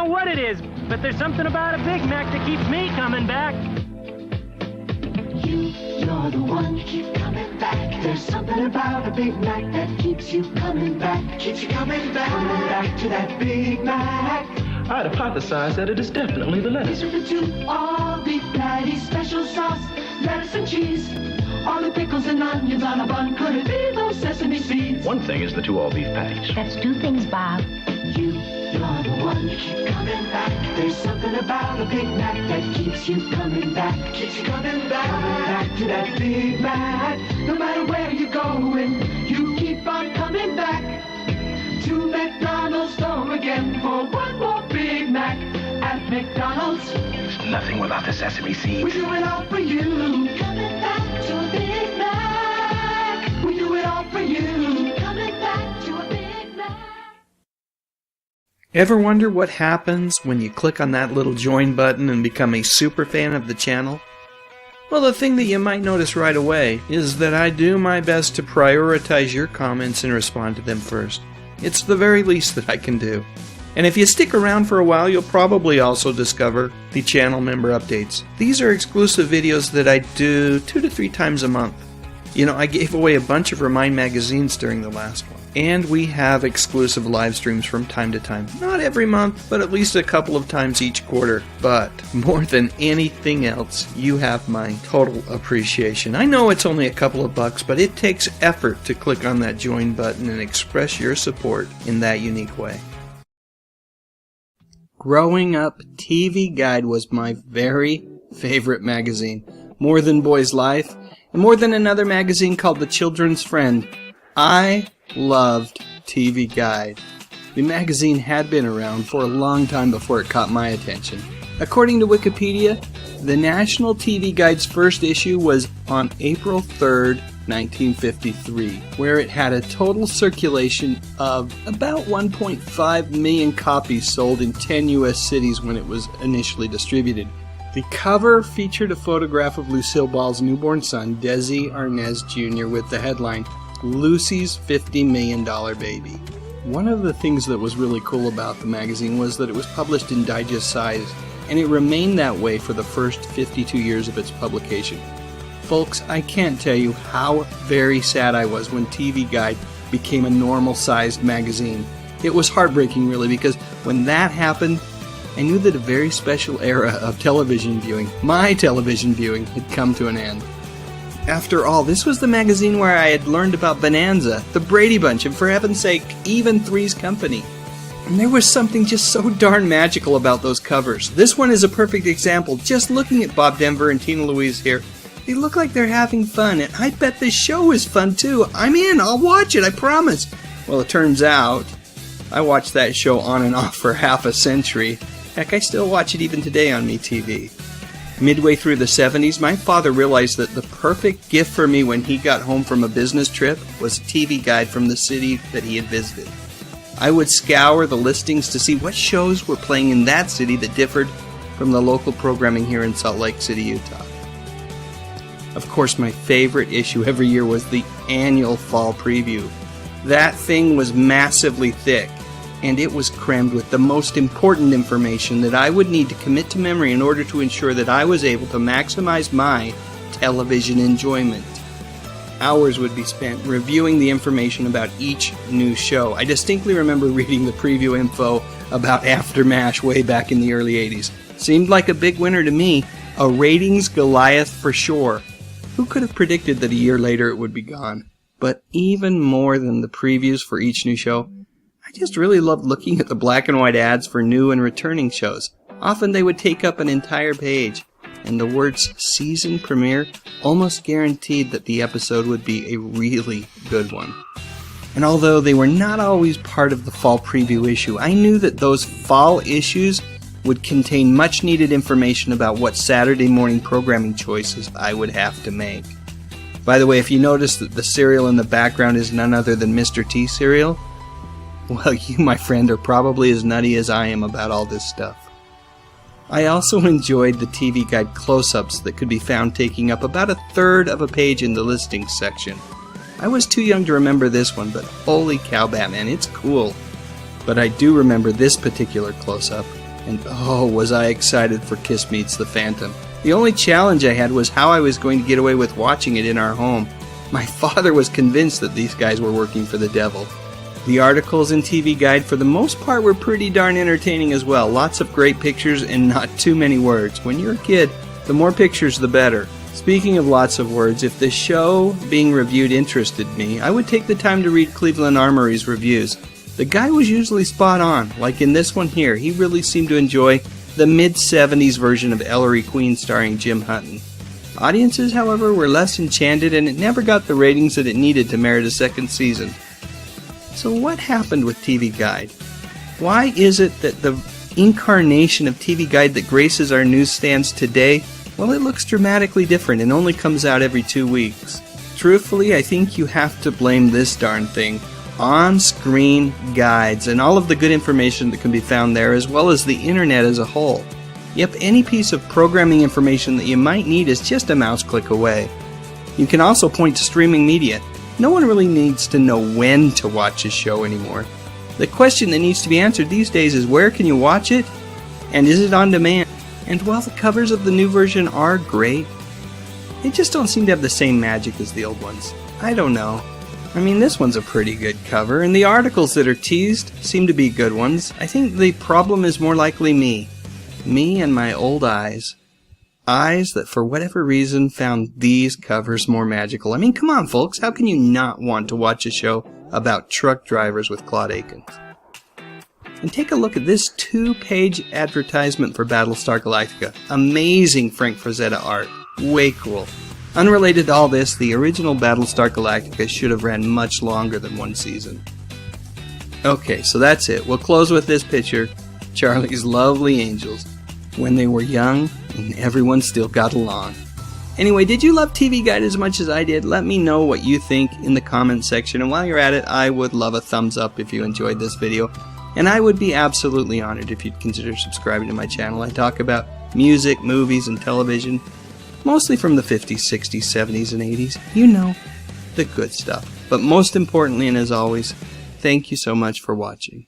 know what it is, but there's something about a Big Mac that keeps me coming back. You're the one to keep coming back. There's something about a Big Mac that keeps you coming back. Keeps you coming back. Coming back to that Big Mac. I'd hypothesize that it is definitely the lettuce. These are the two all-beef patties, special sauce, lettuce and cheese. All the pickles and onions on a bun. Could it be those sesame seeds? One thing is the two all-beef patties. That's two things, Bob. You're the one to keep coming back. There's something about a Big Mac that keeps you coming back. Keeps you coming back. Coming back to that Big Mac. No matter where you're going, you keep on coming back to McDonald's store again for one more Big Mac at McDonald's. It's nothing without the sesame seeds. We do it all for you. Coming back to a Big Mac. We do it all for you. Coming back to a Big Mac. Ever wonder what happens when you click on that little join button and become a super fan of the channel? Well, the thing that you might notice right away is that I do my best to prioritize your comments and respond to them first. It's the very least that I can do. And if you stick around for a while, you'll probably also discover the channel member updates. These are exclusive videos that I do 2 to 3 times a month. You know, I gave away a bunch of Remind magazines during the last one. And we have exclusive live streams from time to time. Not every month, but at least a couple of times each quarter. But more than anything else, you have my total appreciation. I know it's only a couple of bucks, but it takes effort to click on that join button and express your support in that unique way. Growing up, TV Guide was my very favorite magazine. More than Boy's Life, and more than another magazine called The Children's Friend. I loved TV Guide. The magazine had been around for a long time before it caught my attention. According to Wikipedia, the National TV Guide's first issue was on April 3rd, 1953, where it had a total circulation of about 1.5 million copies sold in 10 U.S. cities when it was initially distributed. The cover featured a photograph of Lucille Ball's newborn son, Desi Arnaz Jr., with the headline, Lucy's $50 Million Baby. One of the things that was really cool about the magazine was that it was published in digest size, and it remained that way for the first 52 years of its publication. Folks, I can't tell you how very sad I was when TV Guide became a normal-sized magazine. It was heartbreaking, really, because when that happened, I knew that a very special era of television viewing, my television viewing, had come to an end. After all, this was the magazine where I had learned about Bonanza, the Brady Bunch, and for heaven's sake, even Three's Company. And there was something just so darn magical about those covers. This one is a perfect example. Just looking at Bob Denver and Tina Louise here, they look like they're having fun, and I bet this show is fun too. I'm in, I'll watch it, I promise. Well, it turns out, I watched that show on and off for half a century. Heck, I still watch it even today on MeTV. Midway through the 70s, my father realized that the perfect gift for me when he got home from a business trip was a TV guide from the city that he had visited. I would scour the listings to see what shows were playing in that city that differed from the local programming here in Salt Lake City, Utah. Of course, my favorite issue every year was the annual fall preview. That thing was massively thick, and it was crammed with the most important information that I would need to commit to memory in order to ensure that I was able to maximize my television enjoyment. Hours would be spent reviewing the information about each new show. I distinctly remember reading the preview info about After MASH way back in the early 80s. Seemed like a big winner to me, a ratings Goliath for sure. Who could have predicted that a year later it would be gone? But even more than the previews for each new show, I just really loved looking at the black and white ads for new and returning shows. Often they would take up an entire page, and the words season premiere almost guaranteed that the episode would be a really good one. And although they were not always part of the fall preview issue, I knew that those fall issues would contain much needed information about what Saturday morning programming choices I would have to make. By the way, if you notice that the cereal in the background is none other than Mr. T cereal, well, you, my friend, are probably as nutty as I am about all this stuff. I also enjoyed the TV Guide close-ups that could be found taking up about a third of a page in the listings section. I was too young to remember this one, but holy cow, Batman, it's cool. But I do remember this particular close-up. And oh, was I excited for Kiss Meets the Phantom. The only challenge I had was how I was going to get away with watching it in our home. My father was convinced that these guys were working for the devil. The articles and TV guide for the most part were pretty darn entertaining as well. Lots of great pictures and not too many words. When you're a kid, the more pictures the better. Speaking of lots of words, if the show being reviewed interested me, I would take the time to read Cleveland Armory's reviews. The guy was usually spot on, like in this one here. He really seemed to enjoy the mid-70s version of Ellery Queen starring Jim Hutton. Audiences, however, were less enchanted, and it never got the ratings that it needed to merit a second season. So what happened with TV Guide? Why is it that the incarnation of TV Guide that graces our newsstands today, well, it looks dramatically different and only comes out every 2 weeks? Truthfully, I think you have to blame this darn thing. On-screen guides and all of the good information that can be found there, as well as the internet as a whole. Yep, any piece of programming information that you might need is just a mouse click away. You can also point to streaming media. No one really needs to know when to watch a show anymore. The question that needs to be answered these days is where can you watch it? And is it on demand? And while the covers of the new version are great, they just don't seem to have the same magic as the old ones. I don't know. I mean, this one's a pretty good cover, and the articles that are teased seem to be good ones. I think the problem is more likely me. Me and my old eyes. Eyes that, for whatever reason, found these covers more magical. I mean, come on, folks. How can you not want to watch a show about truck drivers with Claude Akins? And take a look at this 2-page advertisement for Battlestar Galactica. Amazing Frank Frazetta art. Way cool. Unrelated to all this, the original Battlestar Galactica should have ran much longer than 1 season. Okay, so that's it. We'll close with this picture. Charlie's lovely angels. When they were young, and everyone still got along. Anyway, did you love TV Guide as much as I did? Let me know what you think in the comment section. And while you're at it, I would love a thumbs up if you enjoyed this video. And I would be absolutely honored if you'd consider subscribing to my channel. I talk about music, movies, and television. Mostly from the 50s, 60s, 70s, and 80s. You know, the good stuff. But most importantly, and as always, thank you so much for watching.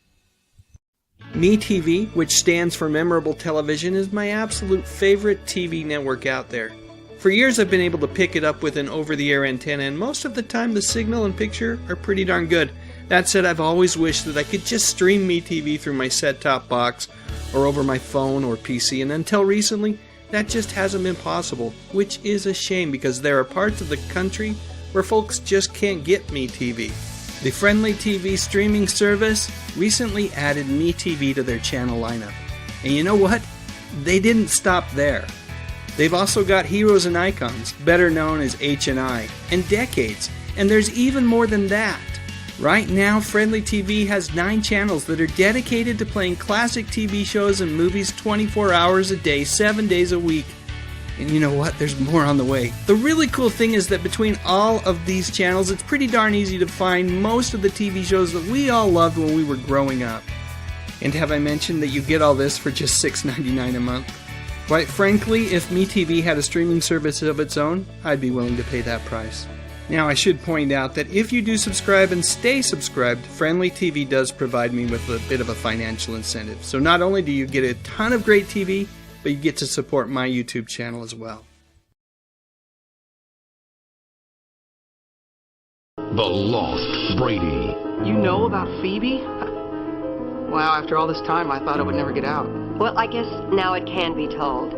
MeTV, which stands for Memorable Television, is my absolute favorite TV network out there. For years I've been able to pick it up with an over-the-air antenna, and most of the time the signal and picture are pretty darn good. That said, I've always wished that I could just stream MeTV through my set-top box, or over my phone or PC, and until recently, that just hasn't been possible, which is a shame because there are parts of the country where folks just can't get MeTV. The Friendly TV streaming service recently added MeTV to their channel lineup. And you know what? They didn't stop there. They've also got Heroes and Icons, better known as H&I, and Decades, and there's even more than that. Right now, Friendly TV has 9 channels that are dedicated to playing classic TV shows and movies 24 hours a day, 7 days a week. And you know what? There's more on the way. The really cool thing is that between all of these channels, it's pretty darn easy to find most of the TV shows that we all loved when we were growing up. And have I mentioned that you get all this for just $6.99 a month? Quite frankly, if MeTV had a streaming service of its own, I'd be willing to pay that price. Now, I should point out that if you do subscribe and stay subscribed, Friendly TV does provide me with a bit of a financial incentive. So not only do you get a ton of great TV, but you get to support my YouTube channel as well. The Lost Brady. You know about Phoebe? Wow, after all this time, I thought it would never get out. Well, I guess now it can be told.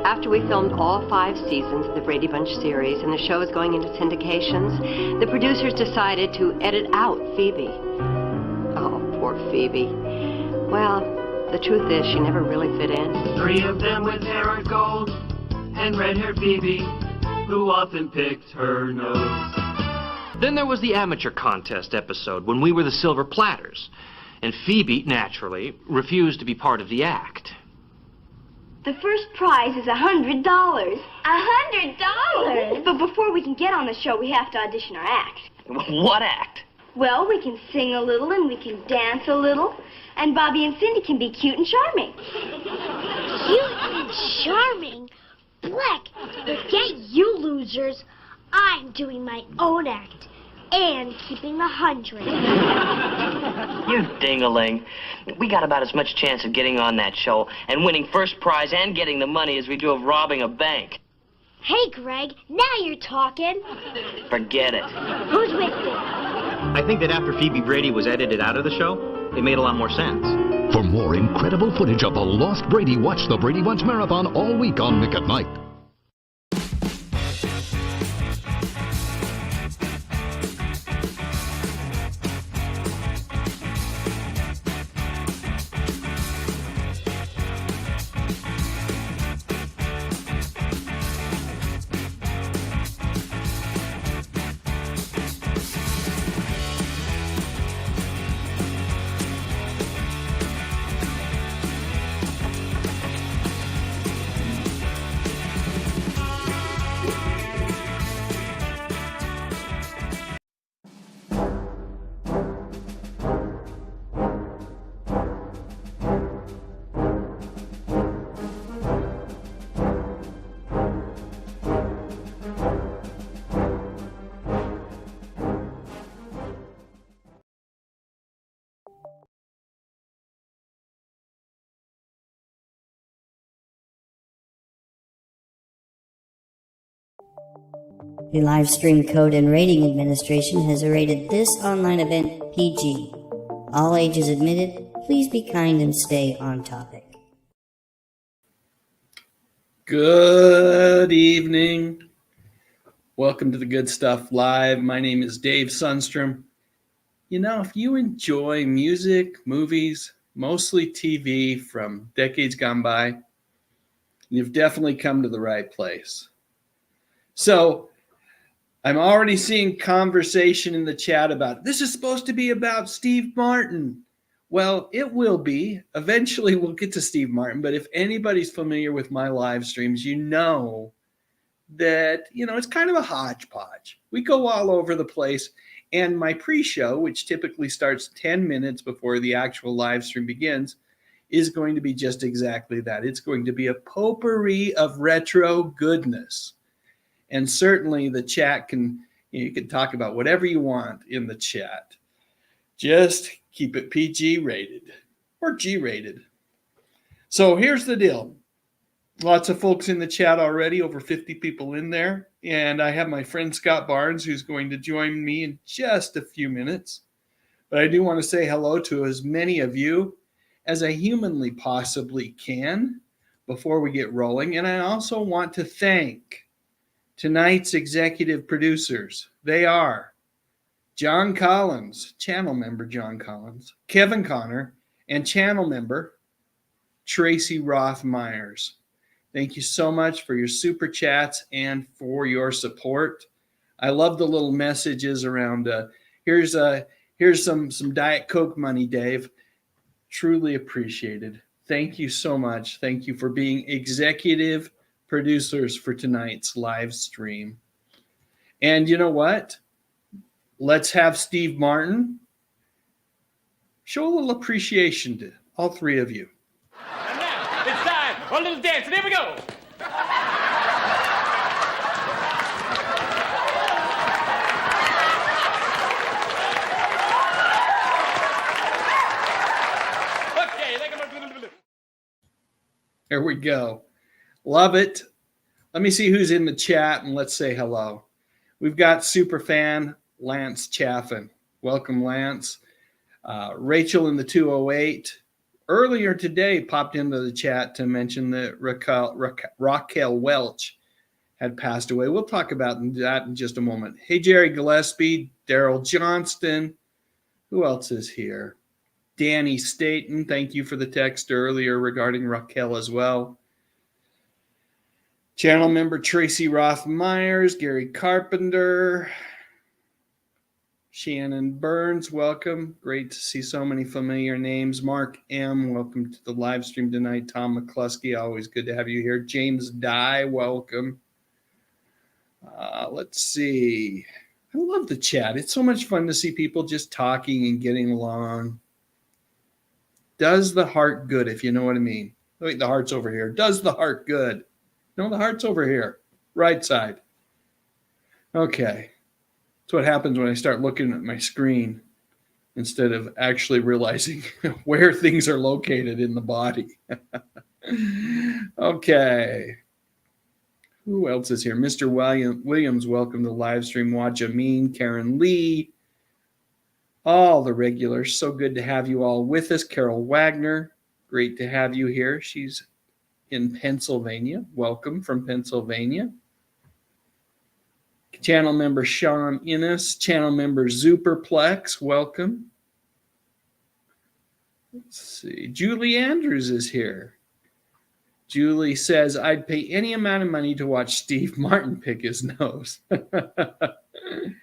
After we filmed all 5 seasons of the Brady Bunch series and the show is going into syndications, the producers decided to edit out Phoebe. Oh, poor Phoebe. Well, the truth is she never really fit in. 3 of them with hair of gold and red-haired Phoebe, who often picked her nose. Then there was the amateur contest episode when we were the Silver Platters. And Phoebe, naturally, refused to be part of the act. The first prize is $100. $100? But before we can get on the show, we have to audition our act. What act? Well, we can sing a little and we can dance a little. And Bobby and Cindy can be cute and charming. Cute and charming? Black, forget you losers. I'm doing my own act and keeping the 100. You ding-a-ling. We got about as much chance of getting on that show and winning first prize and getting the money as we do of robbing a bank. Hey, Greg, now you're talking. Forget it. Who's with you? I think that after Phoebe Brady was edited out of the show, it made a lot more sense. For more incredible footage of the Lost Brady, watch the Brady Bunch Marathon all week on Nick at Night. The Livestream Code and Rating Administration has rated this online event PG. All ages admitted. Please be kind and stay on topic. Good evening. Welcome to the Good Stuff Live. My name is Dave Sundstrom. You know, if you enjoy music, movies, mostly TV from decades gone by, you've definitely come to the right place. So, I'm already seeing conversation in the chat about, this is supposed to be about Steve Martin. Well, it will be. Eventually, we'll get to Steve Martin. But if anybody's familiar with my live streams, you know that, it's kind of a hodgepodge. We go all over the place. And my pre-show, which typically starts 10 minutes before the actual live stream begins, is going to be just exactly that. It's going to be a potpourri of retro goodness. And certainly the chat you can talk about whatever you want in the chat. Just keep it PG rated or G rated. So here's the deal. Lots of folks in the chat already, over 50 people in there. And I have my friend Scott Barnes, who's going to join me in just a few minutes. But I do want to say hello to as many of you as I humanly possibly can before we get rolling. And I also want to thank tonight's executive producers. They are John Collins, channel member John Collins, Kevin Connor, and channel member Tracy Roth Myers. Thank you so much for your super chats and for your support. I love the little messages around, here's some Diet Coke money, Dave. Truly appreciated. Thank you so much. Thank you for being executive producers for tonight's live stream. And you know what? Let's have Steve Martin show a little appreciation to all three of you. And now it's time for a little dancing. Here we go. There we go. Love it. Let me see who's in the chat and let's say hello. We've got superfan Lance Chaffin. Welcome, Lance. Rachel in the 208 earlier today popped into the chat to mention that Raquel Welch had passed away. We'll talk about that in just a moment. Hey, Jerry Gillespie, Daryl Johnston. Who else is here? Danny Staten, thank you for the text earlier regarding Raquel as well. Channel member Tracy Roth Myers, Gary Carpenter, Shannon Burns, welcome. Great to see so many familiar names. Mark M., welcome to the live stream tonight. Tom McCluskey, always good to have you here. James Dye, welcome. Let's see. I love the chat. It's so much fun to see people just talking and getting along. Does the heart good, if you know what I mean. Wait, the heart's over here. Does the heart good? No, the heart's over here. Right side. Okay. That's what happens when I start looking at my screen. instead of actually realizing where things are located in the body. Okay. Who else is here? Mr. Williams, welcome to the live stream. Wajamin, Karen Lee, all the regulars. So good to have you all with us. Carol Wagner, great to have you here. She's in Pennsylvania. Welcome from Pennsylvania. Channel member Sean Innes, channel member Superplex, welcome. Let's see. Julie Andrews is here. Julie says, I'd pay any amount of money to watch Steve Martin pick his nose. You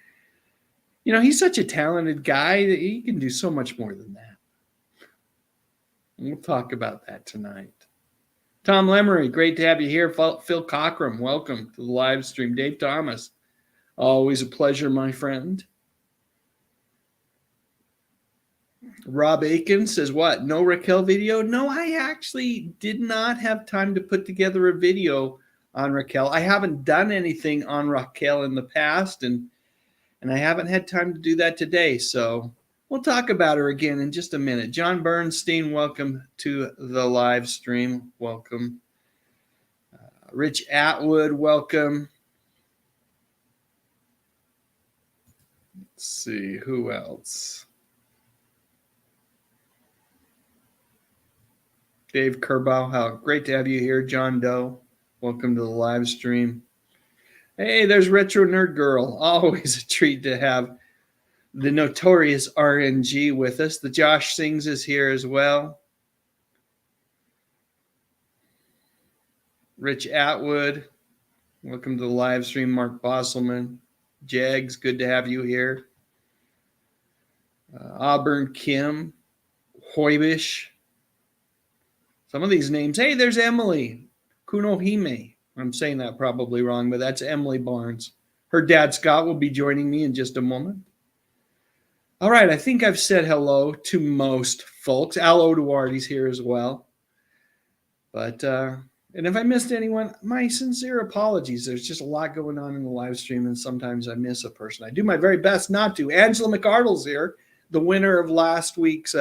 know, he's such a talented guy that he can do so much more than that. We'll talk about that tonight. Tom Lemery, great to have you here. Phil Cockram, welcome to the live stream. Dave Thomas, always a pleasure, my friend. Rob Aiken says, what, no Raquel video? No, I actually did not have time to put together a video on Raquel. I haven't done anything on Raquel in the past, and I haven't had time to do that today. So we'll talk about her again in just a minute. John Bernstein, welcome to the live stream. Welcome. Rich Atwood, welcome. Let's see, who else? Dave Kerbow, how great to have you here. John Doe, welcome to the live stream. Hey, there's Retro Nerd Girl. Always a treat to have the notorious RNG with us. The Josh Sings is here as well. Rich Atwood, welcome to the live stream. Mark Bosselman, Jags, good to have you here. Auburn Kim, Hoibish. Some of these names. Hey, there's Emily Kunohime. I'm saying that probably wrong, but that's Emily Barnes. Her dad, Scott, will be joining me in just a moment. All right, I think I've said hello to most folks. Al Oduarte's here as well. But, and if I missed anyone, my sincere apologies. There's just a lot going on in the live stream, and sometimes I miss a person. I do my very best not to. Angela McArdle's here, the winner of last week's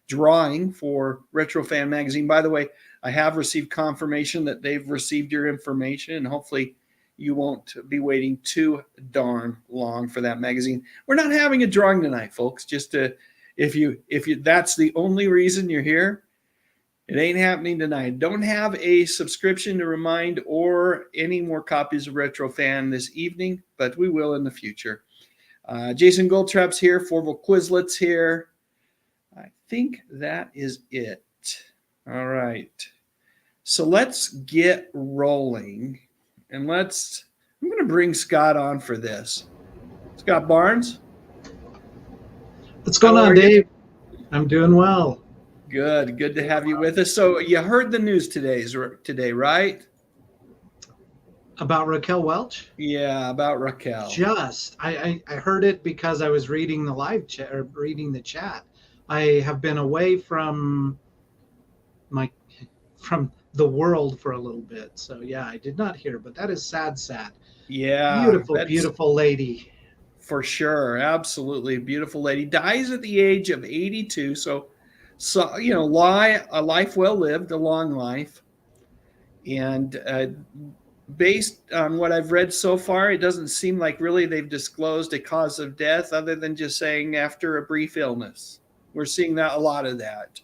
drawing for Retro Fan Magazine. By the way, I have received confirmation that they've received your information, and hopefully you won't be waiting too darn long for that magazine. We're not having a drawing tonight, folks. Just to, if you that's the only reason you're here, it ain't happening tonight. Don't have a subscription to remind or any more copies of Retro Fan this evening, but we will in the future. Jason Goldtrap's here. Forval Quizlet's here. I think that is it. All right. So let's get rolling. And I'm going to bring Scott on for this. Scott Barnes. What's going on, Dave? I'm doing well. Good. Good to have you with us. So you heard the news today, right? About Raquel Welch? Yeah, about Raquel. I heard it because I was reading the live chat or reading the chat. I have been away from the world for a little bit. So yeah, I did not hear, but that is sad. Yeah. Beautiful lady. For sure. Absolutely. Beautiful lady. Dies at the age of 82. So you know, a life well lived, a long life. And based on what I've read so far, it doesn't seem like really they've disclosed a cause of death other than just saying after a brief illness. We're seeing that a lot of that.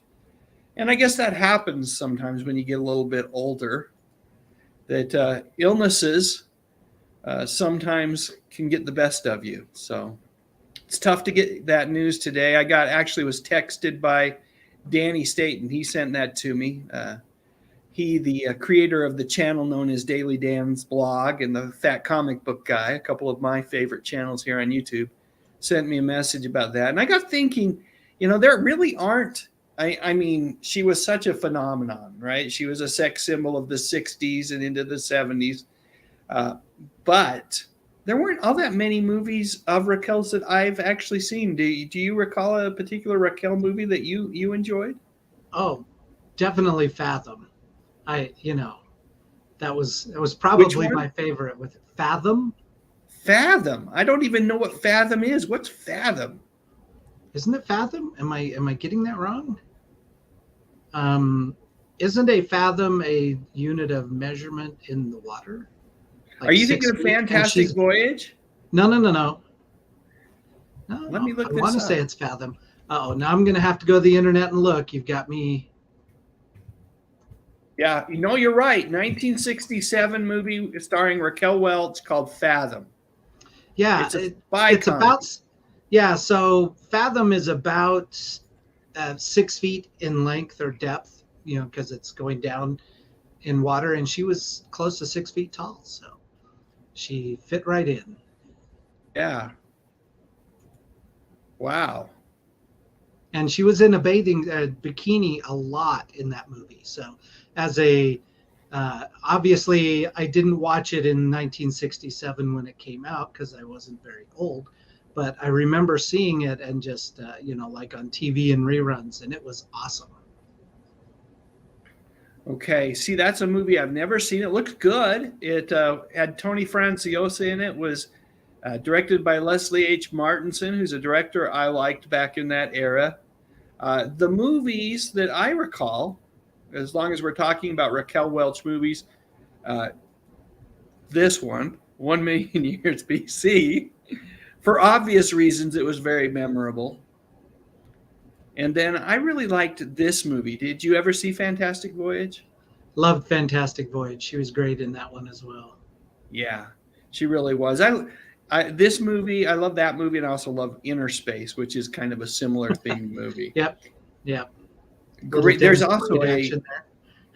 And I guess that happens sometimes when you get a little bit older, that illnesses sometimes can get the best of you. So it's tough to get that news today. I was texted by Danny Staten. He sent that to me. He, the creator of the channel known as Daily Dan's Blog and the Fat Comic Book Guy, a couple of my favorite channels here on YouTube, sent me a message about that. And I got thinking, you know, there really aren't. I mean, she was such a phenomenon, right? She was a sex symbol of the 60s and into the 70s. But there weren't all that many movies of Raquel's that I've actually seen. Do you recall a particular Raquel movie that you enjoyed? Oh, definitely Fathom. That was probably my favorite with it. Fathom? Fathom. I don't even know what Fathom is. What's Fathom? Isn't it fathom? Am I getting that wrong? Isn't a fathom a unit of measurement in the water? Are you thinking of Fantastic Voyage? No. Let me look this up. I want to say it's fathom. Uh-oh, now I'm going to have to go to the internet and look. You've got me. Yeah, you're right. 1967 movie starring Raquel Welch called Fathom. Yeah, it's about. Yeah, so Fathom is about 6 feet in length or depth, because it's going down in water, and she was close to 6 feet tall, so she fit right in. Yeah. Wow. And she was in a bathing bikini a lot in that movie. So as obviously I didn't watch it in 1967 when it came out because I wasn't very old, but I remember seeing it and just, like on TV and reruns, and it was awesome. Okay. See, that's a movie I've never seen. It looked good. It had Tony Franciosa in it, was directed by Leslie H. Martinson, who's a director I liked back in that era. The movies that I recall, as long as we're talking about Raquel Welch movies, this one, 1 Million Years BC, for obvious reasons, it was very memorable. And then I really liked this movie. Did you ever see Fantastic Voyage? Loved Fantastic Voyage. She was great in that one as well. Yeah, she really was. This movie, I love that movie, and I also love Inner Space, which is kind of a similar themed movie. Yep. Great. There's also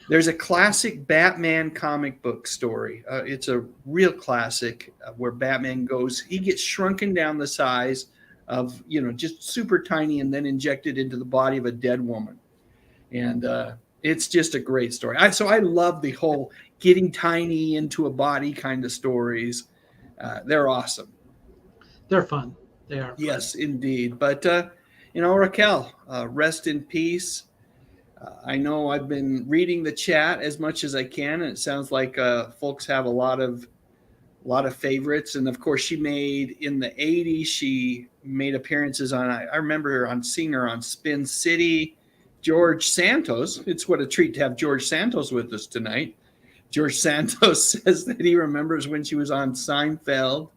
there's a classic Batman comic book story. It's a real classic where Batman he gets shrunken down the size of, just super tiny, and then injected into the body of a dead woman. And it's just a great story. So I love the whole getting tiny into a body kind of stories. They're awesome. They're fun. They are fun. Yes, indeed. But, Raquel, rest in peace. I know I've been reading the chat as much as I can, and it sounds like folks have a lot of favorites. And of course, she made in the 80s, she made appearances on, I remember her on seeing her on Spin City. George Santos. It's what a treat to have George Santos with us tonight. George Santos says that he remembers when she was on Seinfeld.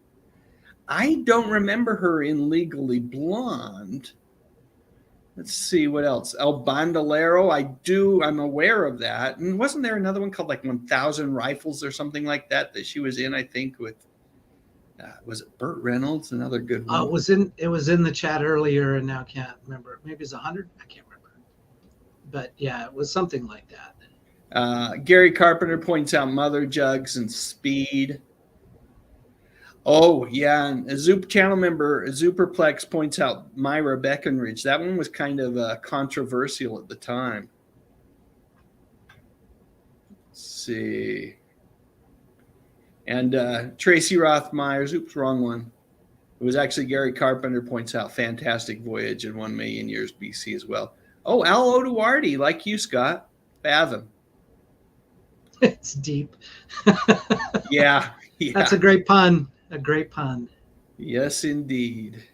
I don't remember her in Legally Blonde. Let's see what else. El Bandolero. I'm aware of that. And wasn't there another one called like 1,000 Rifles or something like that she was in, I think, with, was it Burt Reynolds? Another good one. It was in the chat earlier, and now I can't remember. Maybe it's 100. I can't remember. But yeah, it was something like that. Gary Carpenter points out Mother Jugs and Speed. Oh, yeah. And a Zoop channel member, Zooperplex, points out Myra Breckenridge. That one was kind of controversial at the time. Let's see. And Tracy Rothmeyer's, oops, wrong one. It was actually Gary Carpenter points out Fantastic Voyage and 1 Million Years BC as well. Oh, Al Oduardi, like you, Scott. Fathom. It's deep. Yeah. That's a great pun. A great pun. Yes, indeed.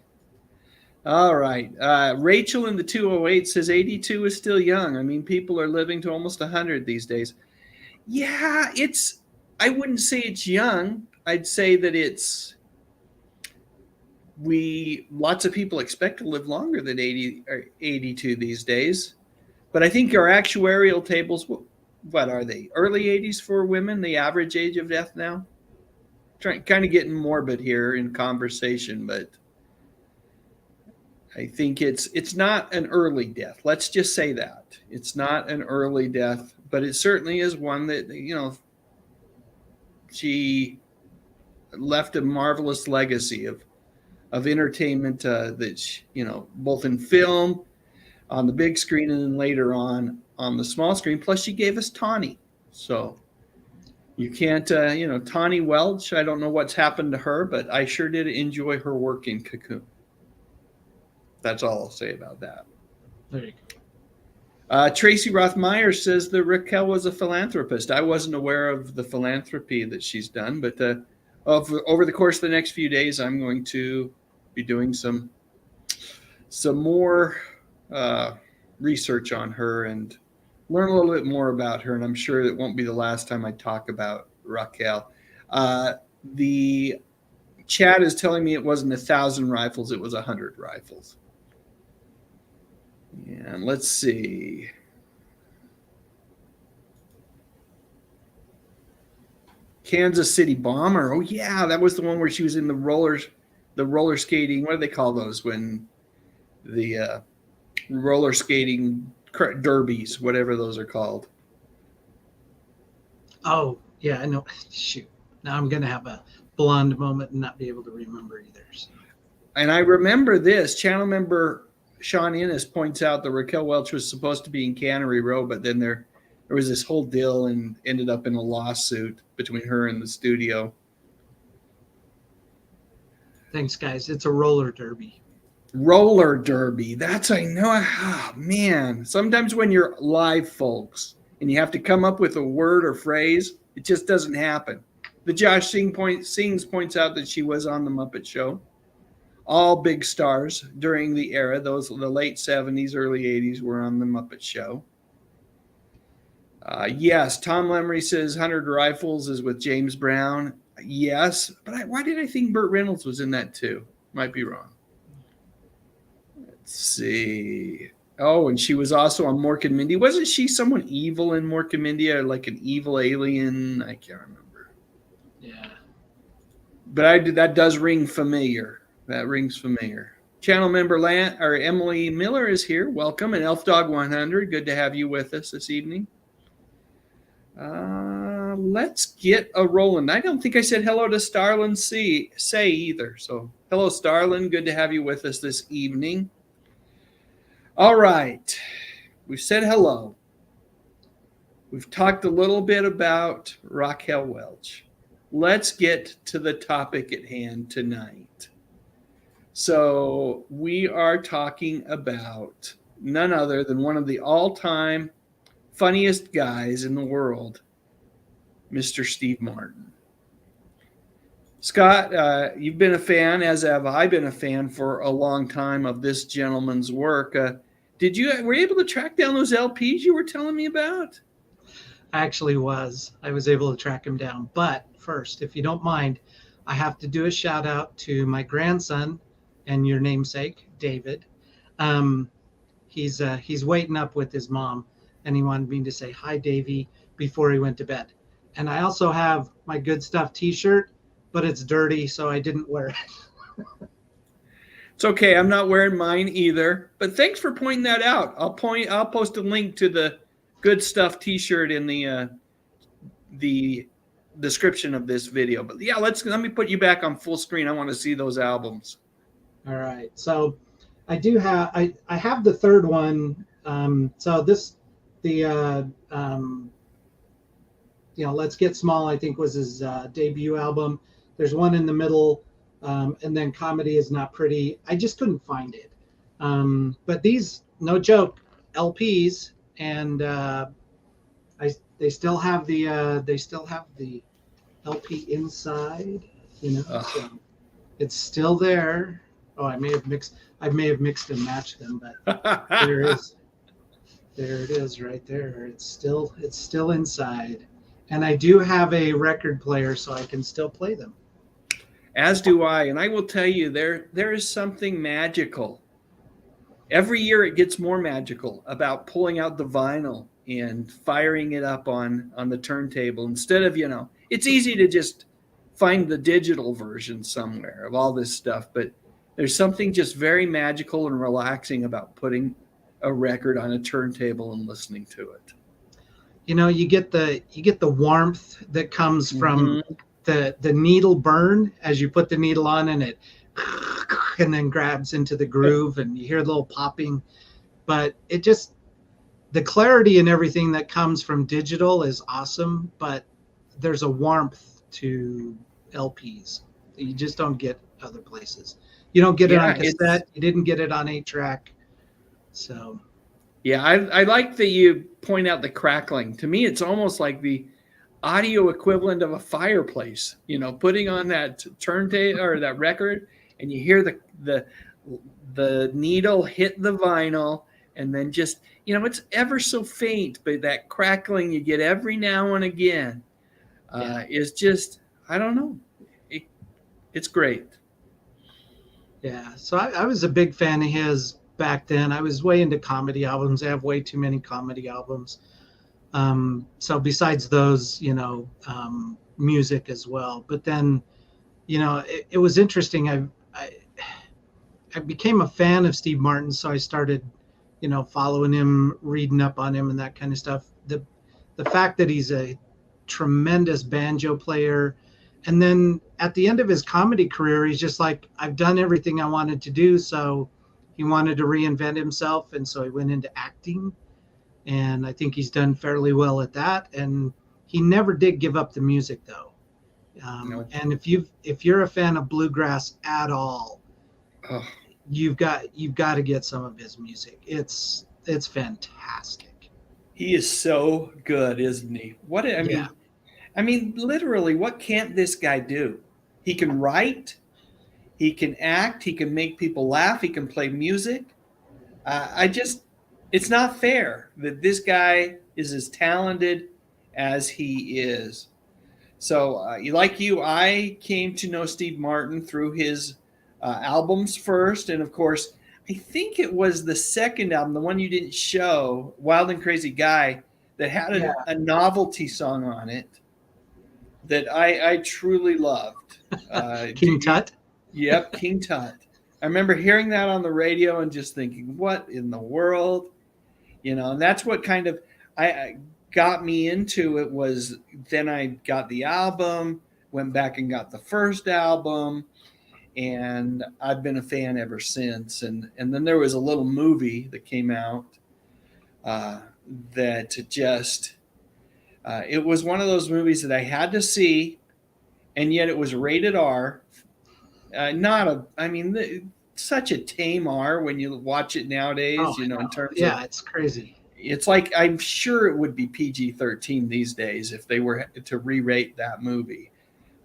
All right. Rachel in the 208 says 82 is still young. I mean, people are living to almost 100 these days. Yeah, I wouldn't say it's young. I'd say that lots of people expect to live longer than 80 or 82 these days. But I think our actuarial tables, what are they? Early 80s for women, the average age of death now? Kind of getting morbid here in conversation, but I think it's not an early death. Let's just say that. It's not an early death, but it certainly is one that, she left a marvelous legacy of entertainment that, both in film, on the big screen, and then later on the small screen. Plus, she gave us Tawny. So you can't, Tawny Welch, I don't know what's happened to her, but I sure did enjoy her work in Cocoon. That's all I'll say about that. There you go. Tracy Rothmeyer says that Raquel was a philanthropist. I wasn't aware of the philanthropy that she's done, but over the course of the next few days, I'm going to be doing some some more research on her and learn a little bit more about her. And I'm sure it won't be the last time I talk about Raquel. The chat is telling me it wasn't 1,000 rifles, it was 100 rifles. And let's see. Kansas City Bomber. Oh yeah, that was the one where she was in the roller skating. What do they call those when the roller skating derbies, whatever those are called? Oh yeah, I know. Shoot, now I'm gonna have a blonde moment and not be able to remember either. So. And I remember this channel member Sean Innes points out that Raquel Welch was supposed to be in Cannery Row, but then there was this whole deal and ended up in a lawsuit between her and the studio. Thanks, guys. It's a roller derby. Roller derby. That's, I know. Oh, man. Sometimes when you're live, folks, and you have to come up with a word or phrase, it just doesn't happen. The Josh Sings points out that she was on the Muppet Show. All big stars during the era, the late 70s, early 80s, were on the Muppet Show. Yes, Tom Lemery says 100 Rifles is with James Brown. Yes, but why did I think Burt Reynolds was in that too? Might be wrong. Let's see. Oh, and she was also on Mork and Mindy. Wasn't she someone evil in Mork and Mindy, or like an evil alien? I can't remember. Yeah. But that does ring familiar. That rings familiar. Channel member Emily Miller is here. Welcome. And Elf Dog 100. Good to have you with us this evening. Let's get a rolling. I don't think I said hello to Starlin Say either. So hello, Starlin. Good to have you with us this evening. All right. We've said hello. We've talked a little bit about Raquel Welch. Let's get to the topic at hand tonight. So we are talking about none other than one of the all-time funniest guys in the world, Mr. Steve Martin. Scott, you've been a fan, as have I been a fan for a long time of this gentleman's work. Were you able to track down those LPs you were telling me about? I actually was. I was able to track him down. But first, if you don't mind, I have to do a shout out to my grandson and your namesake, David. He's waiting up with his mom, and he wanted me to say hi, Davey, before he went to bed. And I also have my Good Stuff t-shirt, but it's dirty, so I didn't wear it. It's okay. I'm not wearing mine either, but thanks for pointing that out. I'll post a link to the Good Stuff t-shirt in the description of this video. But yeah, let me put you back on full screen. I want to see those albums. All right. So I have the third one. Let's Get Small, I think, was his debut album. There's one in the middle, and then Comedy Is Not Pretty. I just couldn't find it. But these, no joke, LPs, and they still have the LP inside, so it's still there. Oh, I may have mixed and matched them, but there it is right there. It's still inside. And I do have a record player, so I can still play them. As do I. And I will tell you, there is something magical. Every year it gets more magical about pulling out the vinyl and firing it up on the turntable. Instead of, it's easy to just find the digital version somewhere of all this stuff. But there's something just very magical and relaxing about putting a record on a turntable and listening to it. You get the warmth that comes from the needle burn as you put the needle on, and it and then grabs into the groove, and you hear a little popping. But the clarity and everything that comes from digital is awesome, but there's a warmth to LPs that you just don't get other places. You don't get it on cassette. You didn't get it on 8-track. So. Yeah, I like that you point out the crackling. To me, it's almost like the audio equivalent of a fireplace. Putting on that turntable or that record, and you hear the the needle hit the vinyl, and then just, it's ever so faint, but that crackling you get every now and again is just, I don't know. It's great. Yeah. So I was a big fan of his back then. I was way into comedy albums. I have way too many comedy albums. So besides those, music as well. But then, it was interesting. I became a fan of Steve Martin, so I started, following him, reading up on him, and that kind of stuff. The fact that he's a tremendous banjo player, and then at the end of his comedy career, he's just like, I've done everything I wanted to do. So he wanted to reinvent himself, and so he went into acting. And I think he's done fairly well at that. And he never did give up the music, though. And if you're a fan of bluegrass at all, you've got to get some of his music. It's fantastic. He is so good, isn't he? I mean, literally, what can't this guy do? He can write, he can act, he can make people laugh, he can play music. It's not fair that this guy is as talented as he is. So, like you, I came to know Steve Martin through his albums first. And of course, I think it was the second album, the one you didn't show, Wild and Crazy Guy, that had a novelty song on it that I truly loved. King Tut? Yep, King Tut. I remember hearing that on the radio and just thinking, what in the world? And that's what kind of I got me into it. Was then I got the album, went back and got the first album, and I've been a fan ever since. And then there was a little movie that came out that just it was one of those movies that I had to see, and yet it was rated R. Such a tame R when you watch it nowadays, in terms of, it's crazy. It's like, I'm sure it would be PG-13 these days if they were to re-rate that movie.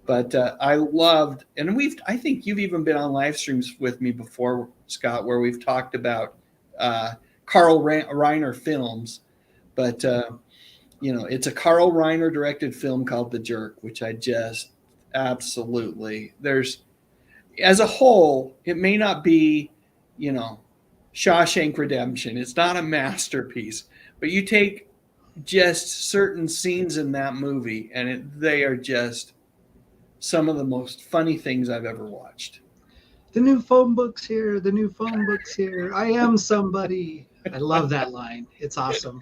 But I loved, and I think you've even been on live streams with me before, Scott, where we've talked about Carl Reiner films. But, it's a Carl Reiner directed film called The Jerk, which I just absolutely, as a whole, it may not be, Shawshank Redemption. It's not a masterpiece, but you take just certain scenes in that movie, and they are just some of the most funny things I've ever watched. The new phone book's here. The new phone book's here. I am somebody. I love that line. It's awesome.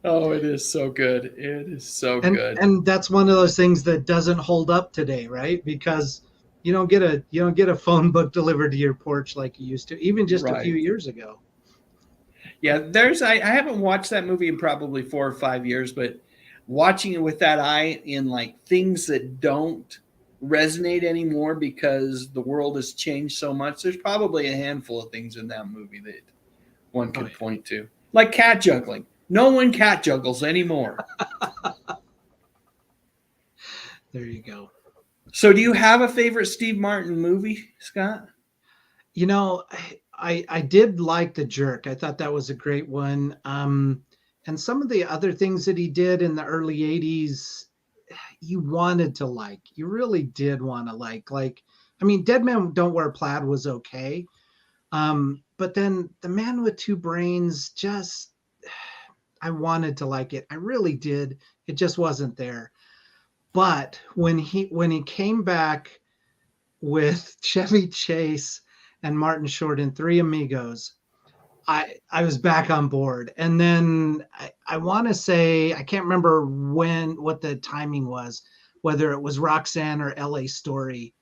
Oh, it is so good. It is so good. And that's one of those things that doesn't hold up today, right? Because you don't get a phone book delivered to your porch like you used to, even just a few years ago. Yeah, I haven't watched that movie in probably 4 or 5 years, but watching it with that eye in like things that don't resonate anymore because the world has changed so much, there's probably a handful of things in that movie that one could point to. Like cat juggling. No one cat juggles anymore. There you go. So do you have a favorite Steve Martin movie, Scott? I did like The Jerk. I thought that was a great one. And some of the other things that he did in the early 80s, you wanted to like. You really did want to like. Dead Men Don't Wear Plaid was okay. But then The Man with Two Brains, just, I wanted to like it. I really did. It just wasn't there. But when he came back with Chevy Chase and Martin Short in Three Amigos, I was back on board. And then I want to say, I can't remember what the timing was, whether it was Roxanne or LA Story.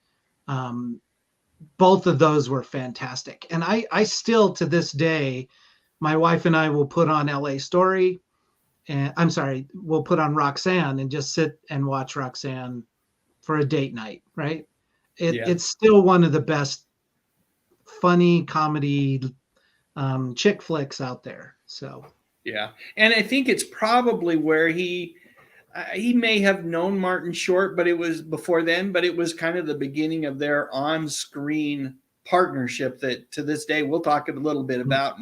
Both of those were fantastic. And I still, to this day, my wife and I will put on LA Story. And we'll put on Roxanne and just sit and watch Roxanne for a date night, right? It's still one of the best funny comedy chick flicks out there. So yeah, and I think it's probably where he may have known Martin Short, but it was before then. But it was kind of the beginning of their on-screen partnership that to this day we'll talk a little bit about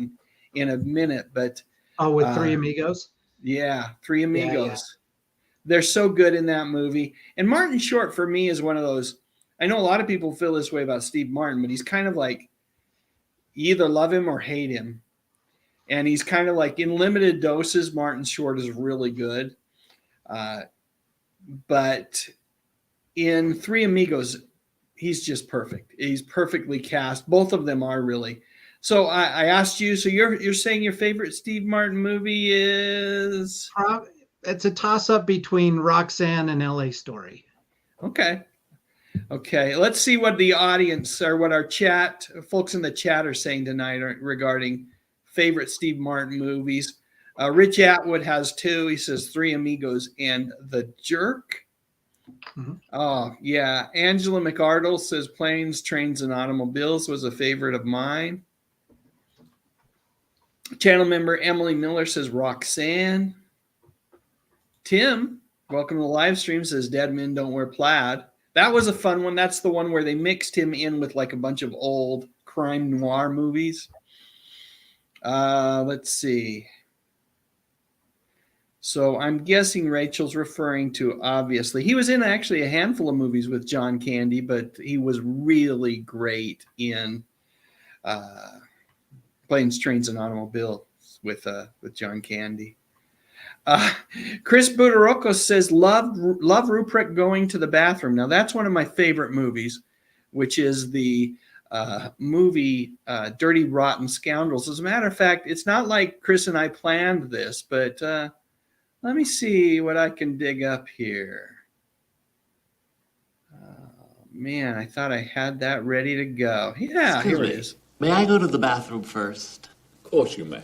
in a minute. But with Three Amigos? Yeah, Three Amigos. Yeah. They're so good in that movie. And Martin Short, for me, is one of those. I know a lot of people feel this way about Steve Martin, but he's kind of like, you either love him or hate him. And he's kind of like, in limited doses, Martin Short is really good. But in Three Amigos, he's just perfect. He's perfectly cast. Both of them are really. So I asked you, so you're saying your favorite Steve Martin movie is? It's a toss-up between Roxanne and L.A. Story. Okay. Let's see what the audience or what our folks in the chat are saying tonight regarding favorite Steve Martin movies. Rich Atwood has 2. He says Three Amigos and The Jerk. Mm-hmm. Oh, yeah. Angela McArdle says Planes, Trains, and Automobiles was a favorite of mine. Channel member Emily Miller says Roxanne. Tim, welcome to the live stream, says Dead Men Don't Wear Plaid. That was a fun one. That's the one where they mixed him in with like a bunch of old crime noir movies. Let's see. So I'm guessing Rachel's referring to, obviously, he was in actually a handful of movies with John Candy, but he was really great in Planes, Trains, and Automobiles with John Candy. Chris Budaroko says, love Rupert going to the bathroom. Now, that's one of my favorite movies, which is the movie Dirty Rotten Scoundrels. As a matter of fact, it's not like Chris and I planned this, but let me see what I can dig up here. Man, I thought I had that ready to go. Yeah, Excuse here me. it is. May I go to the bathroom first? Of course you may.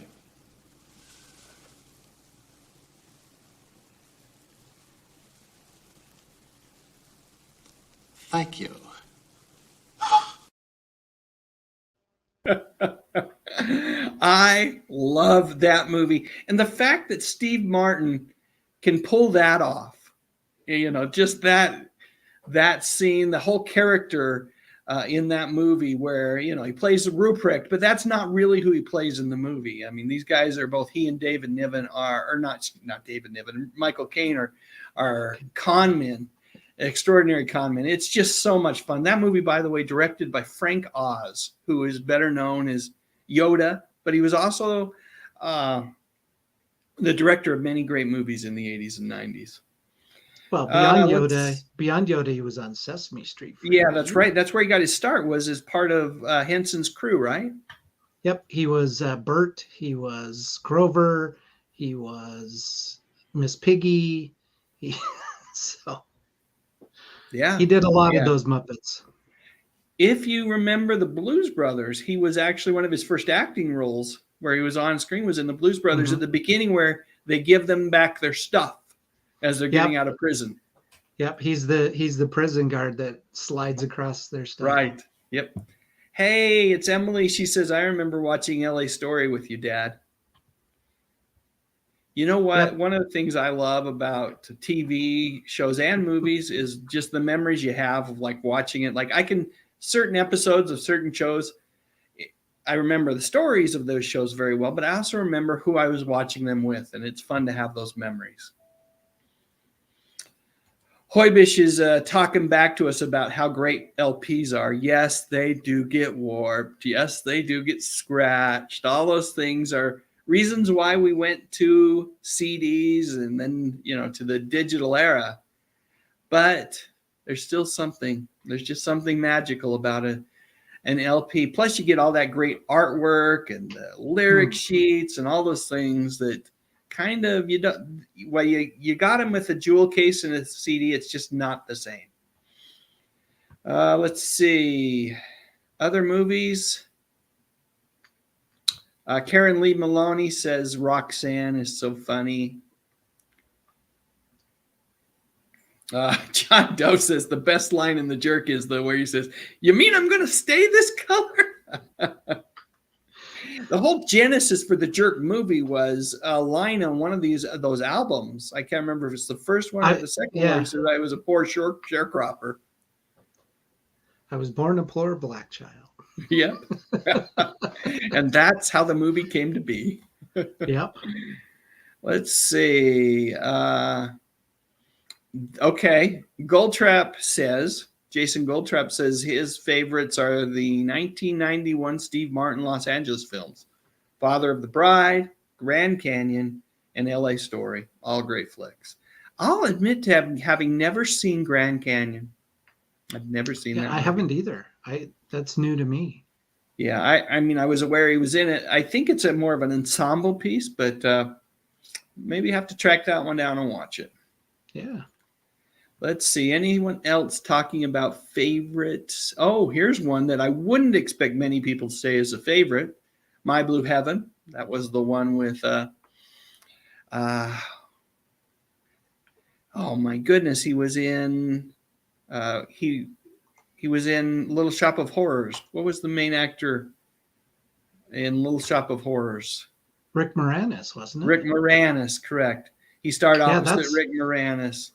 Thank you. I love that movie. And the fact that Steve Martin can pull that off, just that scene, the whole character in that movie where, he plays Ruprecht, but that's not really who he plays in the movie. I mean, these guys are both, he and David Niven or not David Niven, Michael Caine are con men, extraordinary con men. It's just so much fun. That movie, by the way, directed by Frank Oz, who is better known as Yoda, but he was also the director of many great movies in the 80s and 90s. Well, beyond Yoda, he was on Sesame Street. Yeah, that's right. That's where he got his start, was as part of Henson's crew, right? Yep. He was Bert. He was Grover. He was Miss Piggy. Yeah, he did a lot of those Muppets. If you remember the Blues Brothers, he was actually one of his first acting roles where he was on screen was in the Blues Brothers at the beginning, where they give them back their stuff as they're getting out of prison. Yep, he's the prison guard that slides across their stuff. Right. Yep. Hey, it's Emily. She says, I remember watching LA Story with you, Dad. You know what? Yep. One of the things I love about TV shows and movies is just the memories you have of like watching it. Like certain episodes of certain shows, I remember the stories of those shows very well, but I also remember who I was watching them with, and it's fun to have those memories. Hoybish is talking back to us about how great LPs are. Yes, they do get warped. Yes, they do get scratched. All those things are reasons why we went to CDs and then, to the digital era. But there's still something. There's just something magical about an LP. Plus, you get all that great artwork and the lyric sheets and all those things that kind of you got them with a jewel case and a CD. It's just not the same. Let's see other movies. Karen Lee Maloney says Roxanne is so funny. John Doe says the best line in The Jerk is where he says, "You mean I'm going to stay this color?" The whole genesis for the Jerk movie was a line on one of those albums. I can't remember if it's the first one or the second one. He said I was a poor sharecropper. I was born a poor black child. Yep. And that's how the movie came to be. Yep. Let's see. Okay. Jason Goldtrap says his favorites are the 1991 Steve Martin Los Angeles films, Father of the Bride, Grand Canyon, and LA Story. All great flicks. I'll admit to having never seen Grand Canyon. I've never seen that. I haven't either. That's new to me. Yeah, I mean, I was aware he was in it. I think it's more of an ensemble piece, but maybe have to track that one down and watch it. Yeah. Let's see. Anyone else talking about favorites? Oh, here's one that I wouldn't expect many people to say is a favorite. My Blue Heaven. That was the one with oh my goodness, he was in he was in Little Shop of Horrors. What was the main actor in Little Shop of Horrors? Rick Moranis, wasn't it? Rick Moranis, correct. He starred opposite Rick Moranis.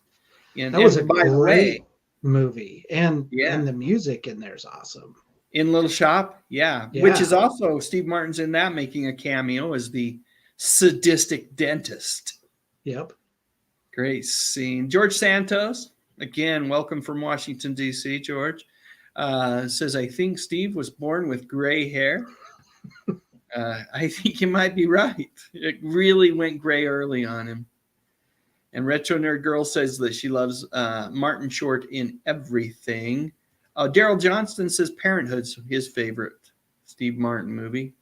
That was a great movie. And the music in there is awesome. In Little Shop? Yeah. Which is also Steve Martin's in that, making a cameo as the sadistic dentist. Yep. Great scene. George Santos, again, welcome from Washington, D.C., George, says, I think Steve was born with gray hair. I think you might be right. It really went gray early on him. And Retro Nerd Girl says that she loves Martin Short in everything. Daryl Johnston says Parenthood's his favorite Steve Martin movie.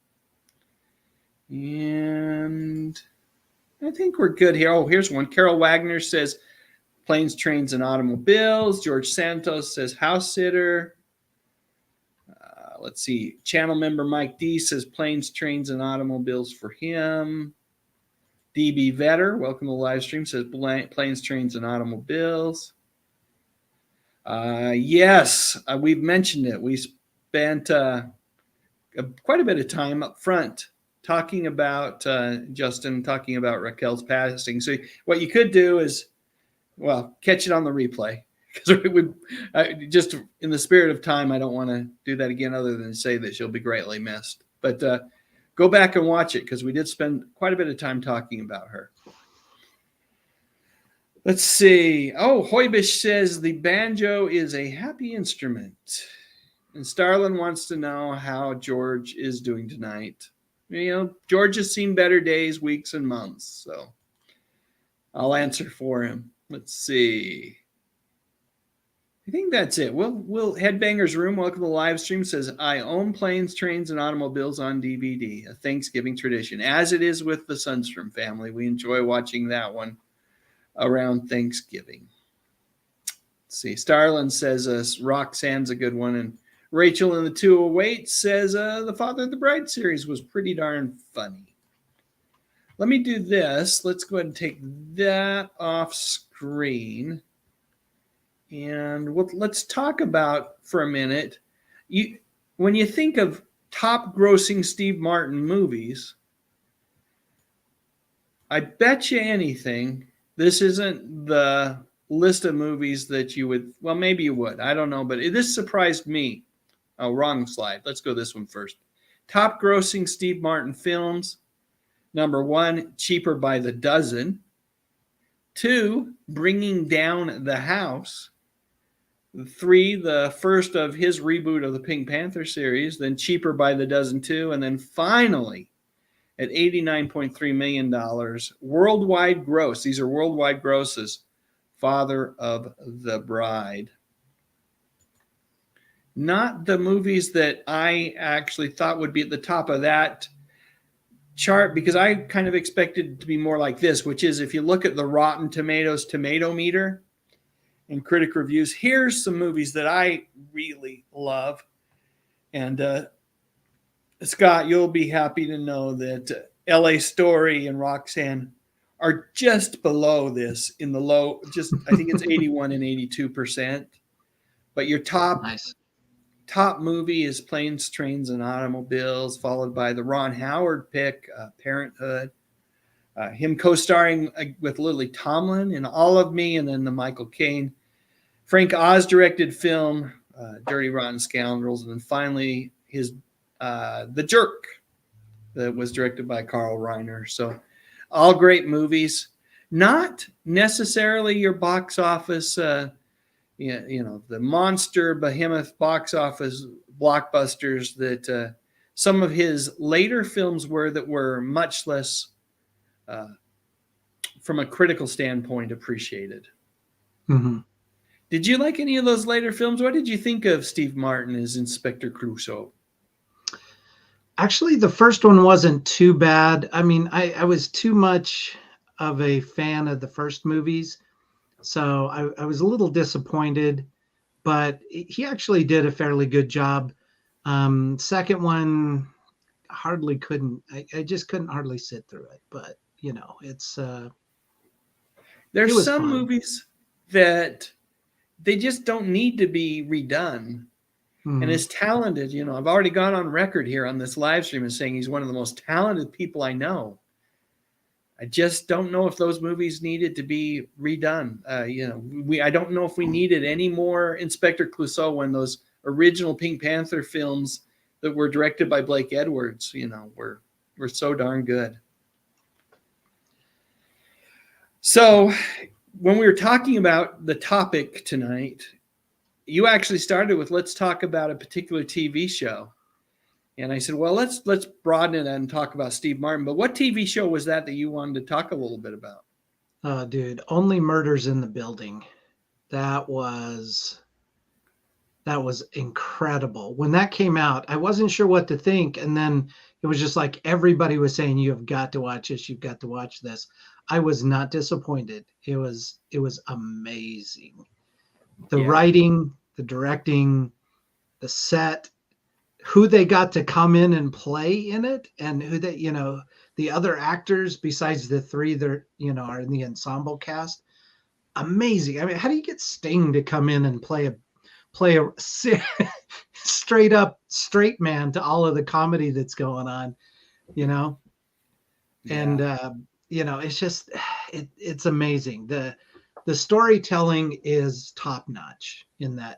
And I think we're good here. Oh, here's one. Carol Wagner says Planes, Trains, and Automobiles. George Santos says House Sitter. Let's see. Channel member Mike D says Planes, Trains, and Automobiles for him. DB Vetter, welcome to the live stream, says Planes, Trains, and Automobiles. Yes, we've mentioned it. We spent quite a bit of time up front talking about Justin, talking about Raquel's passing. So what you could do is, well, catch it on the replay. Because just in the spirit of time, I don't want to do that again other than say that she'll be greatly missed. But go back and watch it because we did spend quite a bit of time talking about her. Let's see. Oh, Hoybish says the banjo is a happy instrument. And Starlin wants to know how George is doing tonight. You know, George has seen better days, weeks, and months. So I'll answer for him. Let's see. I think that's it. We'll Headbangers Room, welcome to the live stream, says, I own Planes, Trains, and Automobiles on DVD, a Thanksgiving tradition, as it is with the Sundstrom family. We enjoy watching that one around Thanksgiving. Let's see. Starlin says Roxanne's a good one, and Rachel in the 208 says the Father of the Bride series was pretty darn funny. Let me do this. Let's go ahead and take that off screen. And let's talk about for a minute. When you think of top grossing Steve Martin movies, I bet you anything this isn't the list of movies that you would, well, maybe you would. I don't know, but this surprised me. Oh, wrong slide. Let's go this one first. Top grossing Steve Martin films. Number 1, Cheaper by the Dozen. 2, Bringing Down the House. 3, the first of his reboot of the Pink Panther series, then Cheaper by the Dozen 2, and then finally, at $89.3 million, worldwide gross, these are worldwide grosses, Father of the Bride. Not the movies that I actually thought would be at the top of that chart, because I kind of expected it to be more like this, which is if you look at the Rotten Tomatoes tomato meter, and critic reviews, here's some movies that I really love. And Scott, you'll be happy to know that LA Story and Roxanne are just below this in the low, I think it's 81 and 82%. But your top movie is Planes, Trains, and Automobiles, followed by the Ron Howard pick, Parenthood. Him co-starring with Lily Tomlin in All of Me, and then the Michael Caine, Frank Oz directed film, Dirty Rotten Scoundrels, and then finally his The Jerk, that was directed by Carl Reiner. So all great movies, not necessarily your box office, the monster behemoth box office blockbusters that some of his later films were much less, from a critical standpoint, appreciated. Mm-hmm. Did you like any of those later films? What did you think of Steve Martin as Inspector Clouseau? Actually, the first one wasn't too bad. I mean, I was too much of a fan of the first movies, so I was a little disappointed, but he actually did a fairly good job. Second one, I just couldn't hardly sit through it, but it's there's some fun. movies that they just don't need to be redone. Mm-hmm. And as talented, I've already gone on record here on this live stream as saying he's one of the most talented people I know. I just don't know if those movies needed to be redone. I don't know if we needed any more Inspector Clouseau when those original Pink Panther films that were directed by Blake Edwards, were so darn good. So when we were talking about the topic tonight, you actually started with, let's talk about a particular TV show. And I said, well, let's broaden it and talk about Steve Martin. But what TV show was that you wanted to talk a little bit about? Oh, dude, Only Murders in the Building. That was incredible. When that came out, I wasn't sure what to think. And then it was just like everybody was saying, you have got to watch this. You've got to watch this. I was not disappointed. It was amazing. The writing, the directing, the set, who they got to come in and play in it, and who they, the other actors besides the three that are in the ensemble cast. Amazing. I mean, how do you get Sting to come in and play a straight up straight man to all of the comedy that's going on, And it's just it's amazing. The storytelling is top notch in that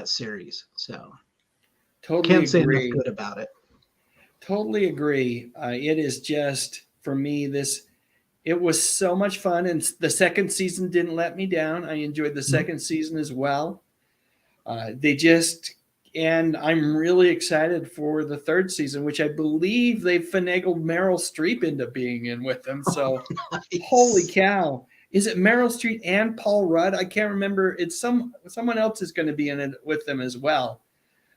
series. So totally can't say agree. enough good about it. Totally agree. It is just, for me, it was so much fun, and the second season didn't let me down. I enjoyed the second season as well. And I'm really excited for the third season, which I believe they finagled Meryl Streep into being in with them. So, nice. Holy cow. Is it Meryl Streep and Paul Rudd? I can't remember. It's someone else is going to be in it with them as well.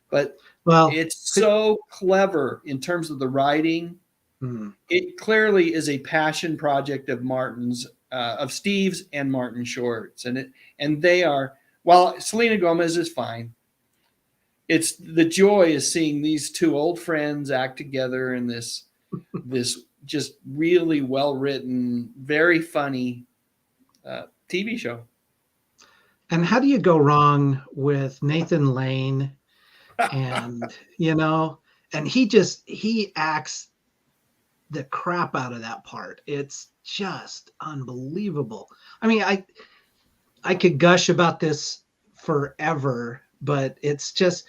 But it's so clever in terms of the writing. Mm-hmm. It clearly is a passion project of Martin's, of Steve's and Martin Short's. And they are, while Selena Gomez is fine, it's the joy is seeing these two old friends act together in this just really well-written, very funny TV show. And how do you go wrong with Nathan Lane? And, and he acts the crap out of that part. It's just unbelievable. I mean, I could gush about this forever, but it's just,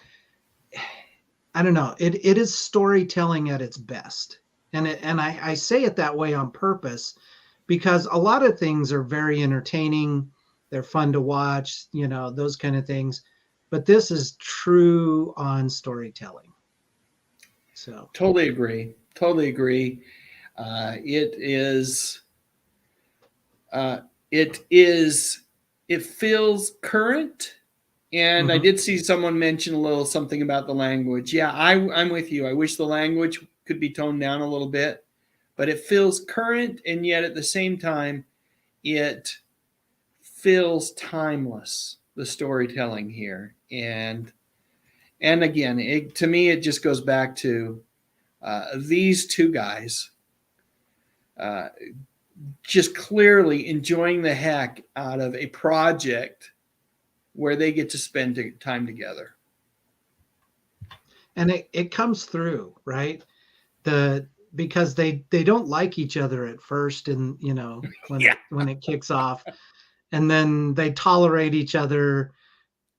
I don't know. It is storytelling at its best. And I say it that way on purpose because a lot of things are very entertaining. They're fun to watch, those kind of things. But this is true on storytelling. So totally agree. It feels current. And I did see someone mention a little something about the language. Yeah, I'm with you. I wish the language could be toned down a little bit, but it feels current, and yet at the same time, it feels timeless, the storytelling here. And again, to me, it just goes back to these two guys just clearly enjoying the heck out of a project where they get to spend time together. And it comes through, right? Because they don't like each other at first, and when it kicks off, and then they tolerate each other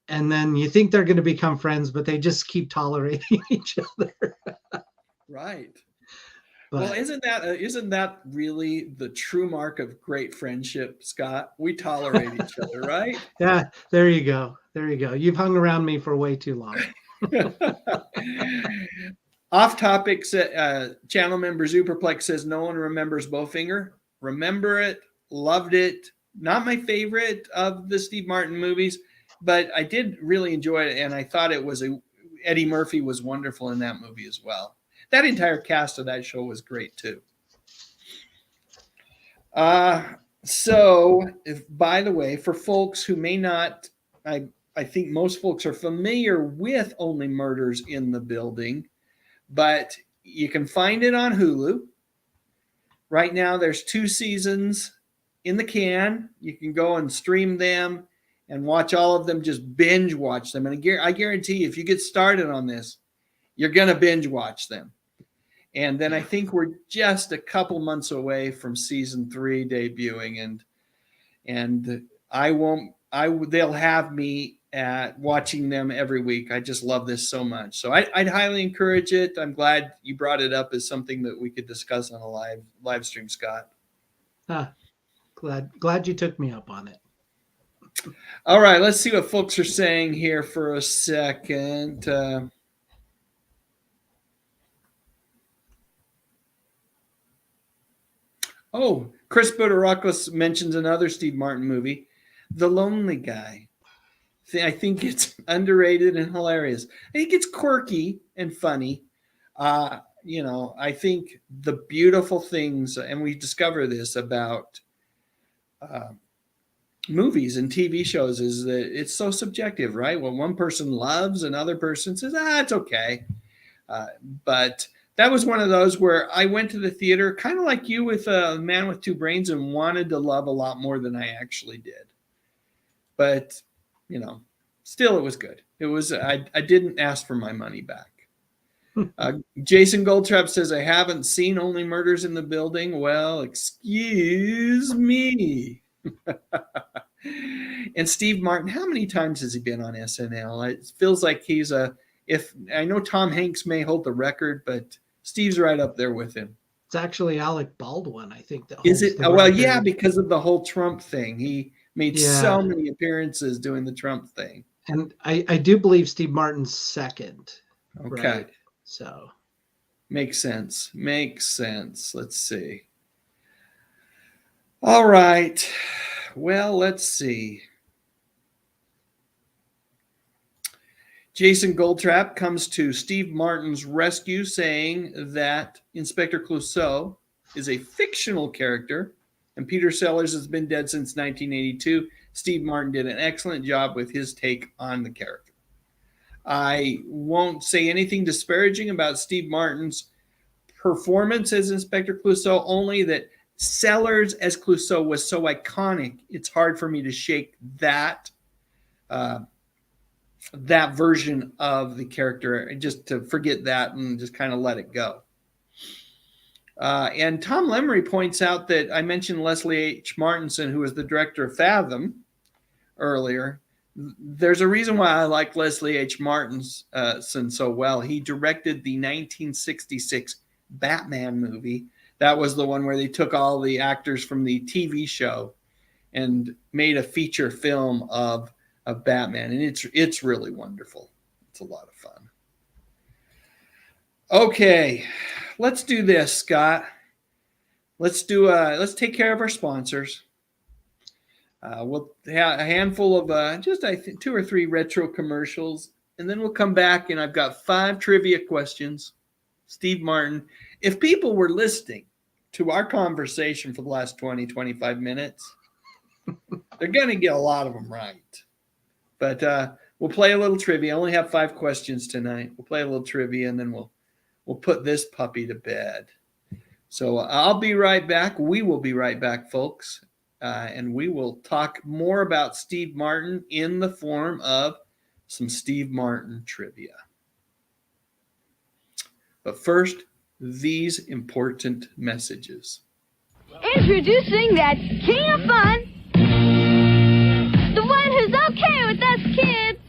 and then you think they're going to become friends, but they just keep tolerating each other. Right. But, well, isn't that really the true mark of great friendship, Scott? We tolerate each other, right? Yeah, there you go. There you go. You've hung around me for way too long. Off topic, channel member Superplex says no one remembers Bowfinger. Remember it, loved it. Not my favorite of the Steve Martin movies, but I did really enjoy it, and I thought Eddie Murphy was wonderful in that movie as well. That entire cast of that show was great too. So, by the way, for folks who may not, I think most folks are familiar with Only Murders in the Building, but you can find it on Hulu. Right now, there's 2 seasons in the can. You can go and stream them and watch all of them, just binge watch them. And I guarantee you, if you get started on this, you're going to binge watch them. And then I think we're just a couple months away from season 3 debuting, and they'll have me at watching them every week. I just love this so much. So I'd highly encourage it. I'm glad you brought it up as something that we could discuss on a live stream, Scott. Glad you took me up on it. All right, let's see what folks are saying here for a second. Chris Budarakis mentions another Steve Martin movie, The Lonely Guy. I think it's underrated and hilarious. I think it's quirky and funny. I think the beautiful things, and we discover this about movies and TV shows, is that it's so subjective, right? When one person loves, another person says, it's okay. But that was one of those where I went to the theater, kind of like you with A Man with Two Brains, and wanted to love a lot more than I actually did. But, still it was good. It was, I didn't ask for my money back. Jason Goldtrap says, I haven't seen Only Murders in the Building. Well, excuse me. And Steve Martin, how many times has he been on SNL? It feels like he's I know Tom Hanks may hold the record, but Steve's right up there with him. It's actually Alec Baldwin, I think. Is it? Well, yeah, because of the whole Trump thing. He made so many appearances doing the Trump thing. And I do believe Steve Martin's second. Okay. Right? So. Makes sense. Let's see. All right. Well, let's see. Jason Goldtrap comes to Steve Martin's rescue, saying that Inspector Clouseau is a fictional character, and Peter Sellers has been dead since 1982. Steve Martin did an excellent job with his take on the character. I won't say anything disparaging about Steve Martin's performance as Inspector Clouseau, only that Sellers as Clouseau was so iconic, it's hard for me to shake that version of the character, just to forget that and just kind of let it go. And Tom Lemery points out that I mentioned Leslie H. Martinson, who was the director of Fathom earlier. There's a reason why I like Leslie H. Martinson so well. He directed the 1966 Batman movie. That was the one where they took all the actors from the TV show and made a feature film of Batman, and it's really wonderful. It's a lot of fun. Okay, let's do this, Scott. Let's take care of our sponsors. We'll have a handful of just I think 2 or 3 retro commercials, and then we'll come back, and I've got 5 trivia questions. Steve Martin. If people were listening to our conversation for the last 20, 25 minutes, they're going to get a lot of them right. But we'll play a little trivia. I only have 5 questions tonight. We'll play a little trivia, and then we'll put this puppy to bed. So I'll be right back. We will be right back, folks. And we will talk more about Steve Martin in the form of some Steve Martin trivia. But first, these important messages. Introducing that king of fun, the one who's okay with us kids.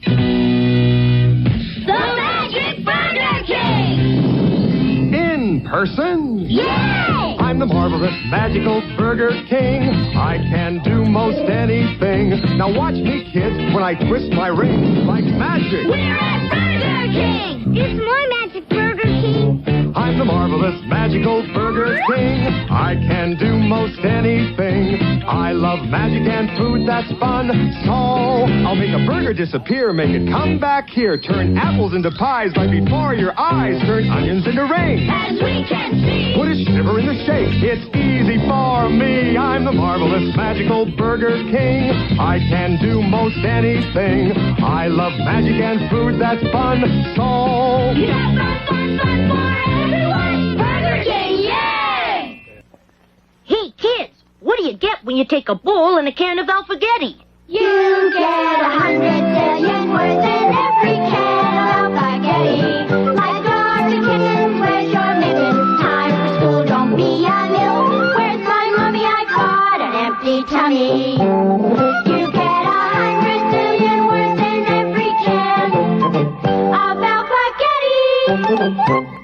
person. Yay! I'm the marvelous, magical Burger King. I can do most anything. Now watch me, kids, when I twist my ring like magic. We're at Burger King! It's my magic Burger King. I'm the marvelous, magical Burger King. I can do most anything. I love magic and food that's fun. So I'll make a burger disappear, make it come back here. Turn apples into pies right before your eyes. Turn onions into rings. As we can see. Put a shiver in the shake. It's easy for me. I'm the marvelous, magical Burger King. I can do most anything. I love magic and food that's fun. So Yes, fun for everyone! Burger King, yay! Hey, kids, what do you get when you take a bowl and a can of alphagetti? You get 100 billion words in every can of alphagetti. Like Dr. Kittens, where's your mittens? Time for school, don't be a nil. Where's my mummy? I got an empty tummy. You get 100 billion words in every can of alphagetti.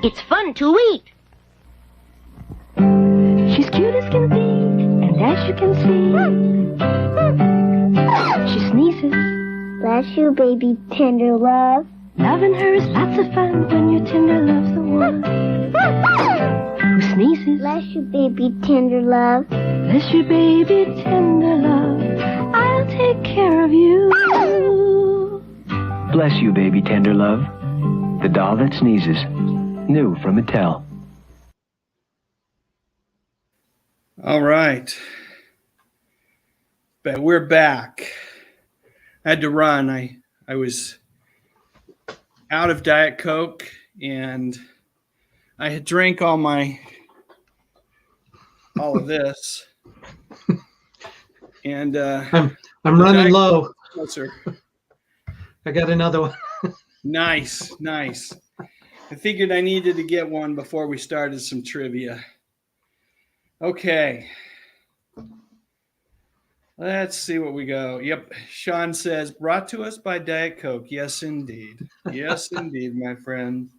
It's fun to eat. She's cute as can be, and as you can see, she sneezes. Bless you, baby tender love. Loving her is lots of fun when your tender love's the one who sneezes. Bless you, baby tender love. Bless you, baby tender love. I'll take care of you. Bless you, baby tender love. The doll that sneezes. New from Mattel. All right. But we're back. I had to run. I was out of Diet Coke, and I had drank all of this. And I'm running low. Closer. I got another one. Nice. I figured I needed to get one before we started some trivia. Okay. Let's see what we go. Yep. Sean says, brought to us by Diet Coke. Yes, indeed. Yes, indeed, my friend.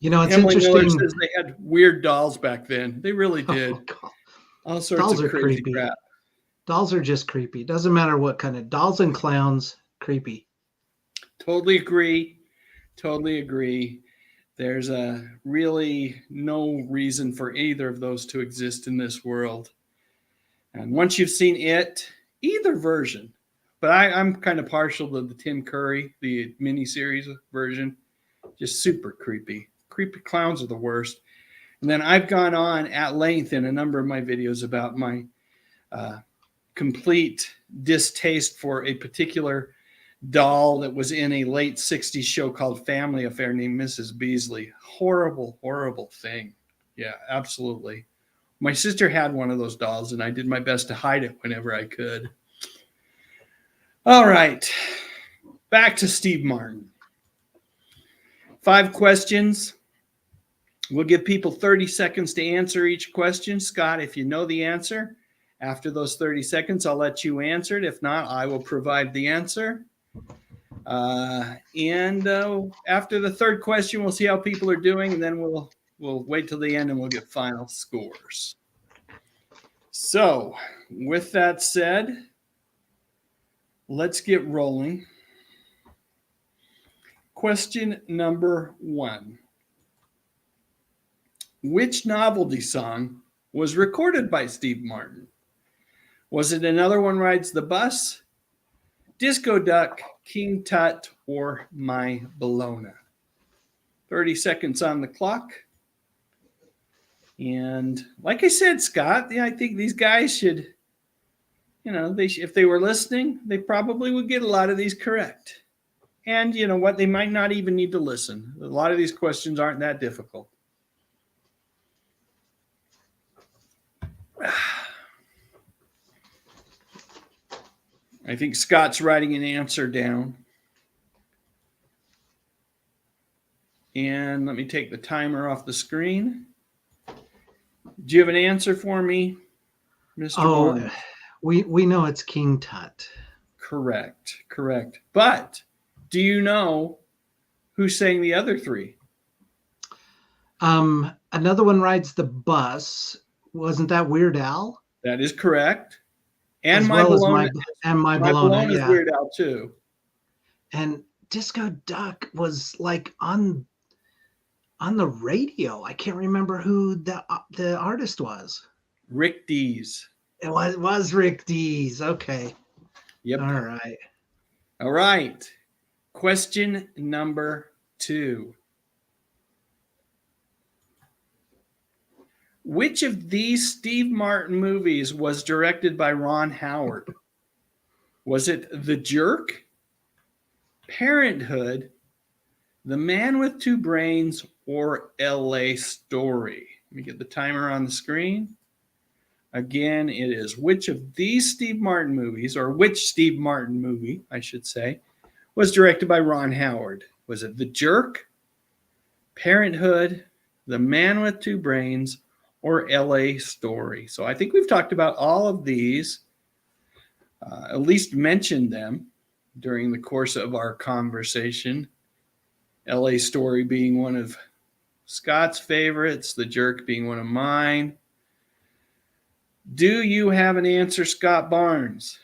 You know, it's Emily interesting. Miller says they had weird dolls back then. They really did. Oh, all sorts dolls of are crazy creepy. crap. Dolls are just creepy. It doesn't matter what kind of dolls and clowns, creepy. Totally agree. There's really no reason for either of those to exist in this world. And once you've seen it, either version, but I'm kind of partial to the Tim Curry, the miniseries version, just super creepy. Creepy clowns are the worst. And then I've gone on at length in a number of my videos about my complete distaste for a particular doll that was in a late 60s show called Family Affair named Mrs. Beasley. Horrible, horrible thing. Yeah, absolutely. My sister had one of those dolls, and I did my best to hide it whenever I could. All right. Back to Steve Martin. 5 questions. We'll give people 30 seconds to answer each question. Scott, if you know the answer, after those 30 seconds, I'll let you answer it. If not, I will provide the answer. And after the third question, we'll see how people are doing, and then we'll wait till the end and we'll get final scores. So, with that said, let's get rolling. Question number 1. Which novelty song was recorded by Steve Martin? Was it Another One Rides the Bus, Disco Duck, King Tut, or My Bologna? 30 seconds on the clock. And like I said, Scott, I think these guys should, if they were listening, they probably would get a lot of these correct. And you know what? They might not even need to listen. A lot of these questions aren't that difficult. I think Scott's writing an answer down. And let me take the timer off the screen. Do you have an answer for me, Mr. Martin? We know it's King Tut. Correct. But do you know who sang the other 3? Another one rides the bus. Wasn't that Weird Al? That is correct. And As My well as Bologna. My Bologna, is yeah. Weird Al too. And Disco Duck was like on the radio. I can't remember who the artist was. Rick Dees. It was Rick Dees. Okay. Yep. All right. Question number 2. Which of these Steve Martin movies was directed by Ron Howard? Was it The Jerk, Parenthood, The Man with Two Brains, or L.A. Story? Let me get the timer on the screen. Again, it is which of these Steve Martin movies, or which Steve Martin movie, I should say, was directed by Ron Howard? Was it The Jerk, Parenthood, The Man with Two Brains, or L.A. Story? So I think we've talked about all of these, at least mentioned them during the course of our conversation. L.A. Story being one of Scott's favorites, The Jerk being one of mine. Do you have an answer, Scott Barnes?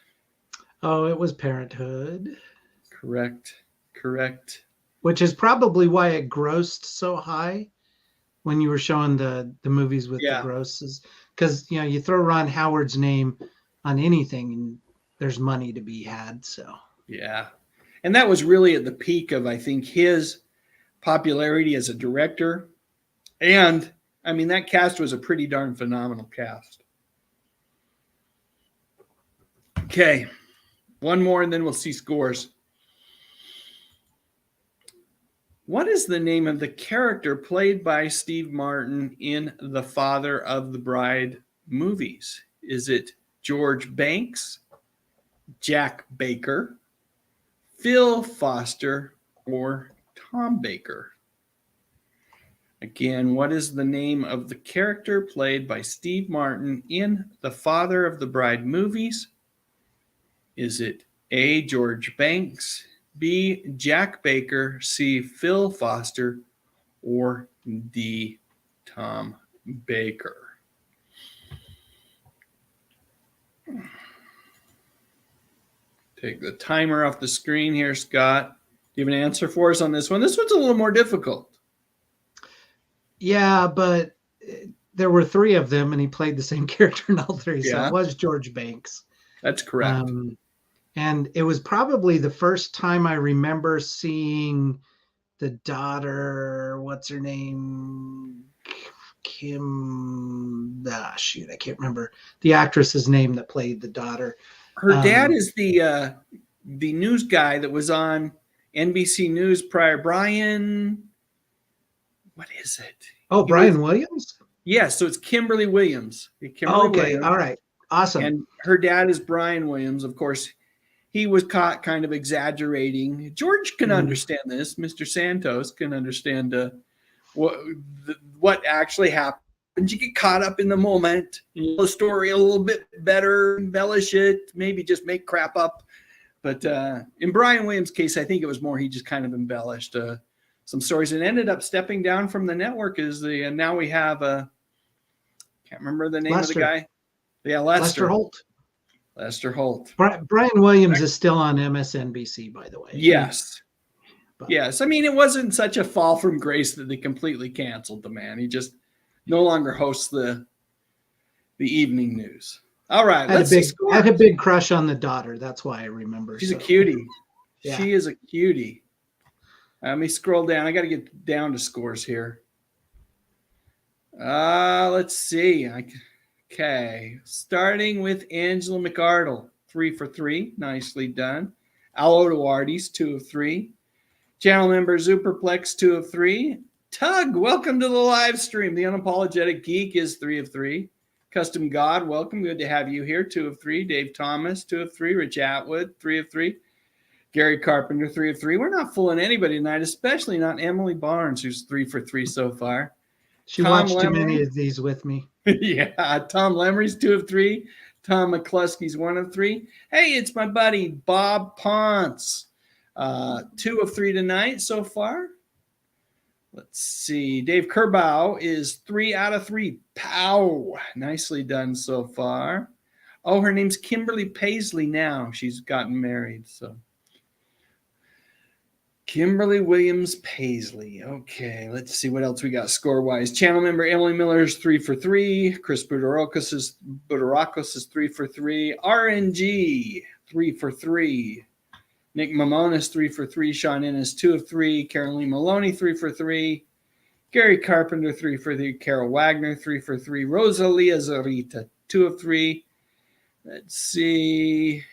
Oh, it was Parenthood. Correct. Which is probably why it grossed so high when you were showing the movies with the grosses. Because, you throw Ron Howard's name on anything and there's money to be had. So yeah. And that was really at the peak of, I think, his popularity as a director. And, I mean, that cast was a pretty darn phenomenal cast. Okay. One more and then we'll see scores. What is the name of the character played by Steve Martin in the Father of the Bride movies? Is it George Banks, Jack Baker, Phil Foster, or Tom Baker? Again, what is the name of the character played by Steve Martin in the Father of the Bride movies? Is it A, George Banks, B, Jack Baker, C, Phil Foster, or D, Tom Baker? Take the timer off the screen here, Scott. Do you have an answer for us on this one? This one's a little more difficult. Yeah, but there were 3 of them, and he played the same character in all 3. So it was George Banks. That's correct. And it was probably the first time I remember seeing the daughter, what's her name? Kim, shoot, I can't remember the actress's name that played the daughter. Her dad is the news guy that was on NBC News prior. Brian, what is it? Oh, Brian Williams? Yes, so it's Kimberly Williams. Williams. All right. Awesome. And her dad is Brian Williams. Of course, he was caught kind of exaggerating. George can understand this. Mr. Santos can understand what actually happened. You get caught up in the moment, you know the story a little bit better, embellish it, maybe just make crap up. But in Brian Williams' case, I think it was more he just kind of embellished some stories and ended up stepping down from the network. And now we have can't remember the name of the guy. Yeah, Lester Holt. Lester Holt. Brian Williams is still on MSNBC, by the way. Yes. Yes. I mean, it wasn't such a fall from grace that they completely canceled the man. He just no longer hosts the evening news. All right. I had a big crush on the daughter. That's why I remember. She's a cutie. Yeah. She is a cutie. Let me scroll down. I got to get down to scores here. Let's see. Okay. Starting with Angela McArdle, 3 for 3. Nicely done. Al Odoartes, 2 of 3. Channel member Superplex, 2 of 3. Tug, welcome to the live stream. The Unapologetic Geek is 3 of 3. Custom God, welcome. Good to have you here. 2 of 3. Dave Thomas, 2 of 3. Rich Atwood, 3 of 3. Gary Carpenter, 3 of 3. We're not fooling anybody tonight, especially not Emily Barnes, who's 3 for 3 so far. She watched too many of these with me. Yeah, Tom Lemry's 2 of 3. Tom McCluskey's 1 of 3. Hey, it's my buddy Bob Ponce. 2 of 3 tonight so far. Let's see. Dave Kerbow is 3 out of 3. Pow! Nicely done so far. Oh, her name's Kimberly Paisley now. She's gotten married, so. Kimberly Williams Paisley. Okay, let's see what else we got score-wise. Channel member Emily Miller is 3 for 3. Chris Budarakos is 3 for 3. RNG, 3 for 3. Nick Mamon is 3 for 3. Sean Ennis, 2 of 3. Caroline Maloney, 3 for 3. Gary Carpenter, 3 for 3. Carol Wagner, 3 for 3. Rosalia Zarita, 2 of 3. Let's see.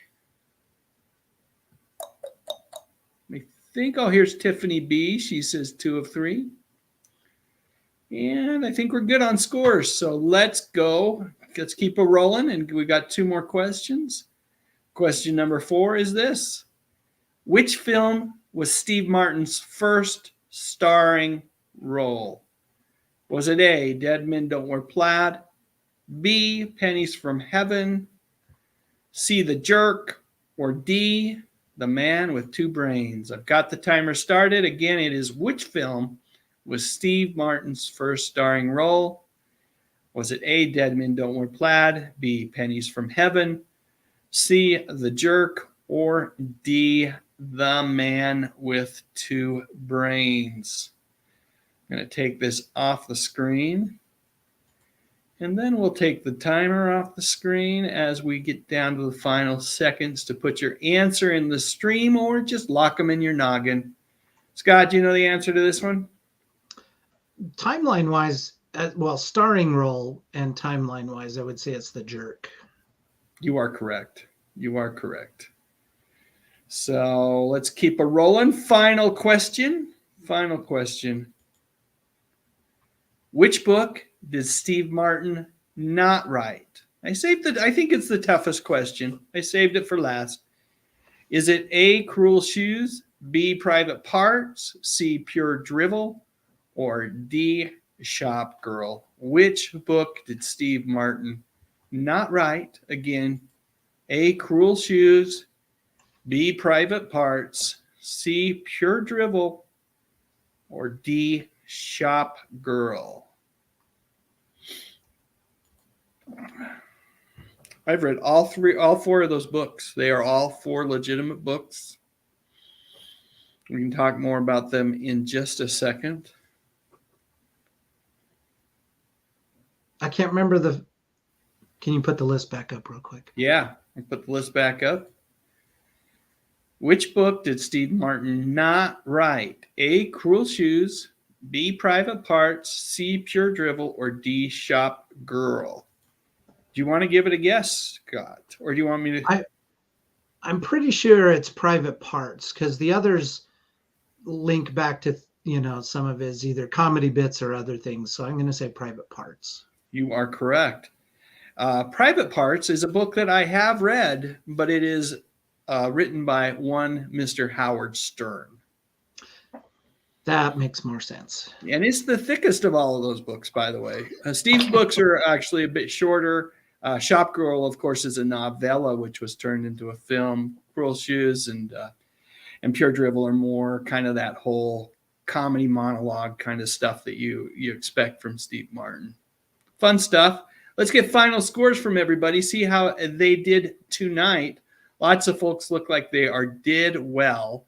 Here's Tiffany B. She says 2 of 3. And I think we're good on scores. So let's go. Let's keep it rolling. And we got 2 more questions. Question number 4 is this. Which film was Steve Martin's first starring role? Was it A, Dead Men Don't Wear Plaid, B, Pennies from Heaven, C, The Jerk, or D, The Man with Two Brains? I've got the timer started. Again, it is which film was Steve Martin's first starring role? Was it A, Dead Men Don't Wear Plaid, B, Pennies from Heaven, C, The Jerk, or D, The Man with Two Brains? I'm going to take this off the screen. And then we'll take the timer off the screen as we get down to the final seconds to put your answer in the stream or just lock them in your noggin. Scott, do you know the answer to this one? Timeline-wise, starring role and timeline-wise, I would say it's The Jerk. You are correct. You are correct. So let's keep it rolling. Final question. Final question. Which book did Steve Martin not write? I think it's the toughest question. I saved it for last. Is it A, Cruel Shoes, B, Private Parts, C, Pure Drivel, or D, Shop Girl? Which book did Steve Martin not write? Again, A, Cruel Shoes, B, Private Parts, C, Pure Drivel, or D, Shop Girl? I've read all 4 of those books. They are all 4 legitimate books. We can talk more about them in just a second. I can't remember can you put the list back up real quick? Yeah, I'll put the list back up. Which book did Steve Martin not write? A, Cruel Shoes, B, Private Parts, C, Pure Drivel, or D, Shop Girl? Do you want to give it a guess, Scott? Or do you want me to? I'm pretty sure it's Private Parts because the others link back to, some of his either comedy bits or other things. So I'm going to say Private Parts. You are correct. Private Parts is a book that I have read, but it is written by one Mr. Howard Stern. That makes more sense. And it's the thickest of all of those books, by the way. Steve's books are actually a bit shorter. Shop Girl, of course, is a novella, which was turned into a film. Cruel Shoes and Pure Drivel are more kind of that whole comedy monologue kind of stuff that you expect from Steve Martin. Fun stuff. Let's get final scores from everybody. See how they did tonight. Lots of folks look like they did well.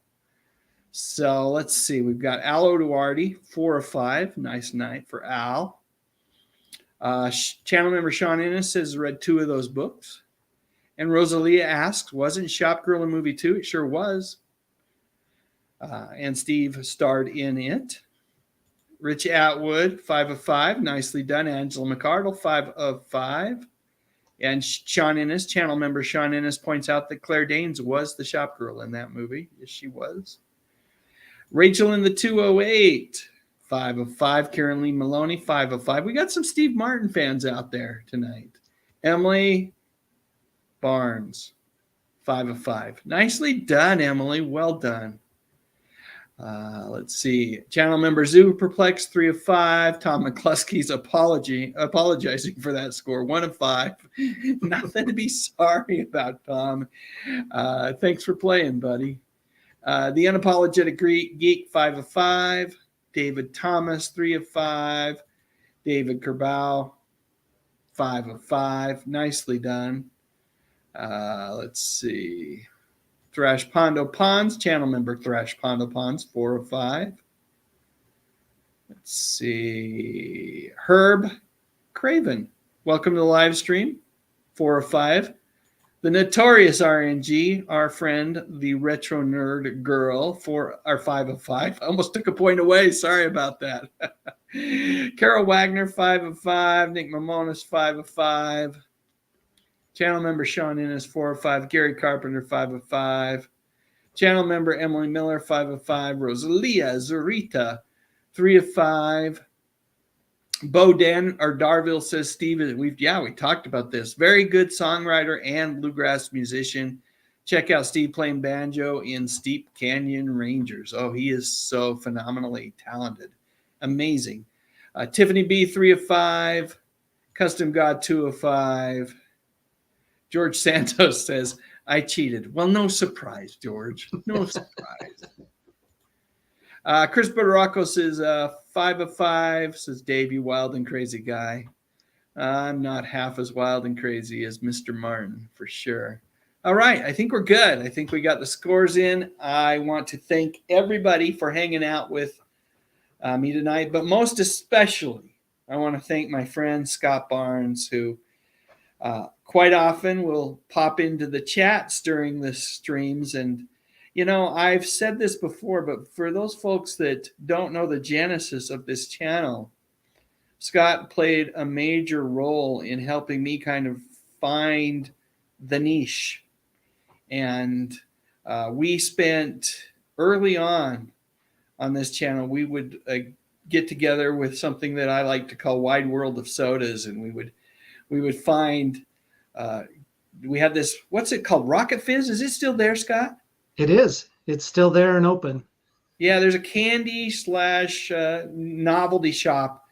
So let's see. We've got Al Oduardi, 4 of 5. Nice night for Al. Channel member Sean Ennis has read 2 of those books. And Rosalia asks, wasn't Shop Girl a movie too? It sure was. And Steve starred in it. Rich Atwood, 5 of 5. Nicely done. Angela McArdle, 5 of 5. And Sean Ennis, channel member Sean Ennis, points out that Claire Danes was the shop girl in that movie. Yes, she was. Rachel in the 208, 5 of 5. Karen Lee Maloney, 5 of 5. We got some Steve Martin fans out there tonight. Emily Barnes, 5 of 5. Nicely done, Emily. Well done. Let's see. Channel member Zoo Perplex, 3 of 5. Tom McCluskey's apologizing for that score, 1 of 5. Nothing to be sorry about, Tom. Thanks for playing, buddy. The Unapologetic Geek, 5 of 5. David Thomas, 3 of 5. David Kerbau, 5 of 5. Nicely done. Let's see. Thrash Pondo Ponds, channel member Thrash Pondo Ponds, 4 of 5. Let's see. Herb Craven, welcome to the live stream, 4 of 5. The notorious RNG, our friend, the retro nerd girl, 5 of 5. I almost took a point away. Sorry about that. Carol Wagner, 5 of 5. Nick Mamonis, 5 of 5. Channel member Sean Innes, 4 of 5. Gary Carpenter, 5 of 5. Channel member Emily Miller, 5 of 5. Rosalia Zurita, 3 of 5. Bo Dan or Darville says, Steve, we talked about this. Very good songwriter and bluegrass musician. Check out Steve playing banjo in Steep Canyon Rangers. Oh, he is so phenomenally talented. Amazing. Tiffany B, 3 of 5. Custom God, 2 of 5. George Santos says, I cheated. Well, no surprise, George. No surprise. Chris Bodaracco says 5 of 5. Says Dave, you wild and crazy guy. I'm not half as wild and crazy as Mr. Martin, for sure. All right, I think we're good. I think we got the scores in. I want to thank everybody for hanging out with me tonight, but most especially, I want to thank my friend Scott Barnes, who quite often will pop into the chats during the streams. And, you know, I've said this before, but for those folks that don't know the genesis of this channel, Scott played a major role in helping me kind of find the niche. And we spent early on this channel, we would get together with something that I like to call Wide World of Sodas. And we would find, we had this, what's it called? Rocket Fizz? Is it still there, Scott? It is. It's still there and open. Yeah, there's a candy / novelty shop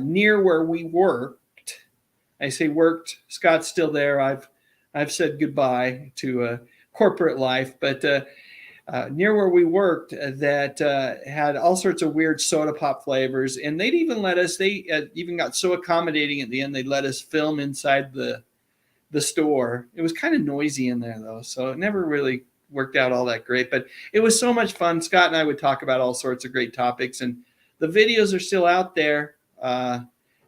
near where we worked. I say worked. Scott's still there. I've said goodbye to corporate life, but near where we worked that had all sorts of weird soda pop flavors, and they'd even let us. They even got so accommodating at the end. They'd let us film inside the store. It was kind of noisy in there though, so it never really worked out all that great. But it was so much fun. Scott and I would talk about all sorts of great topics, and the videos are still out there. If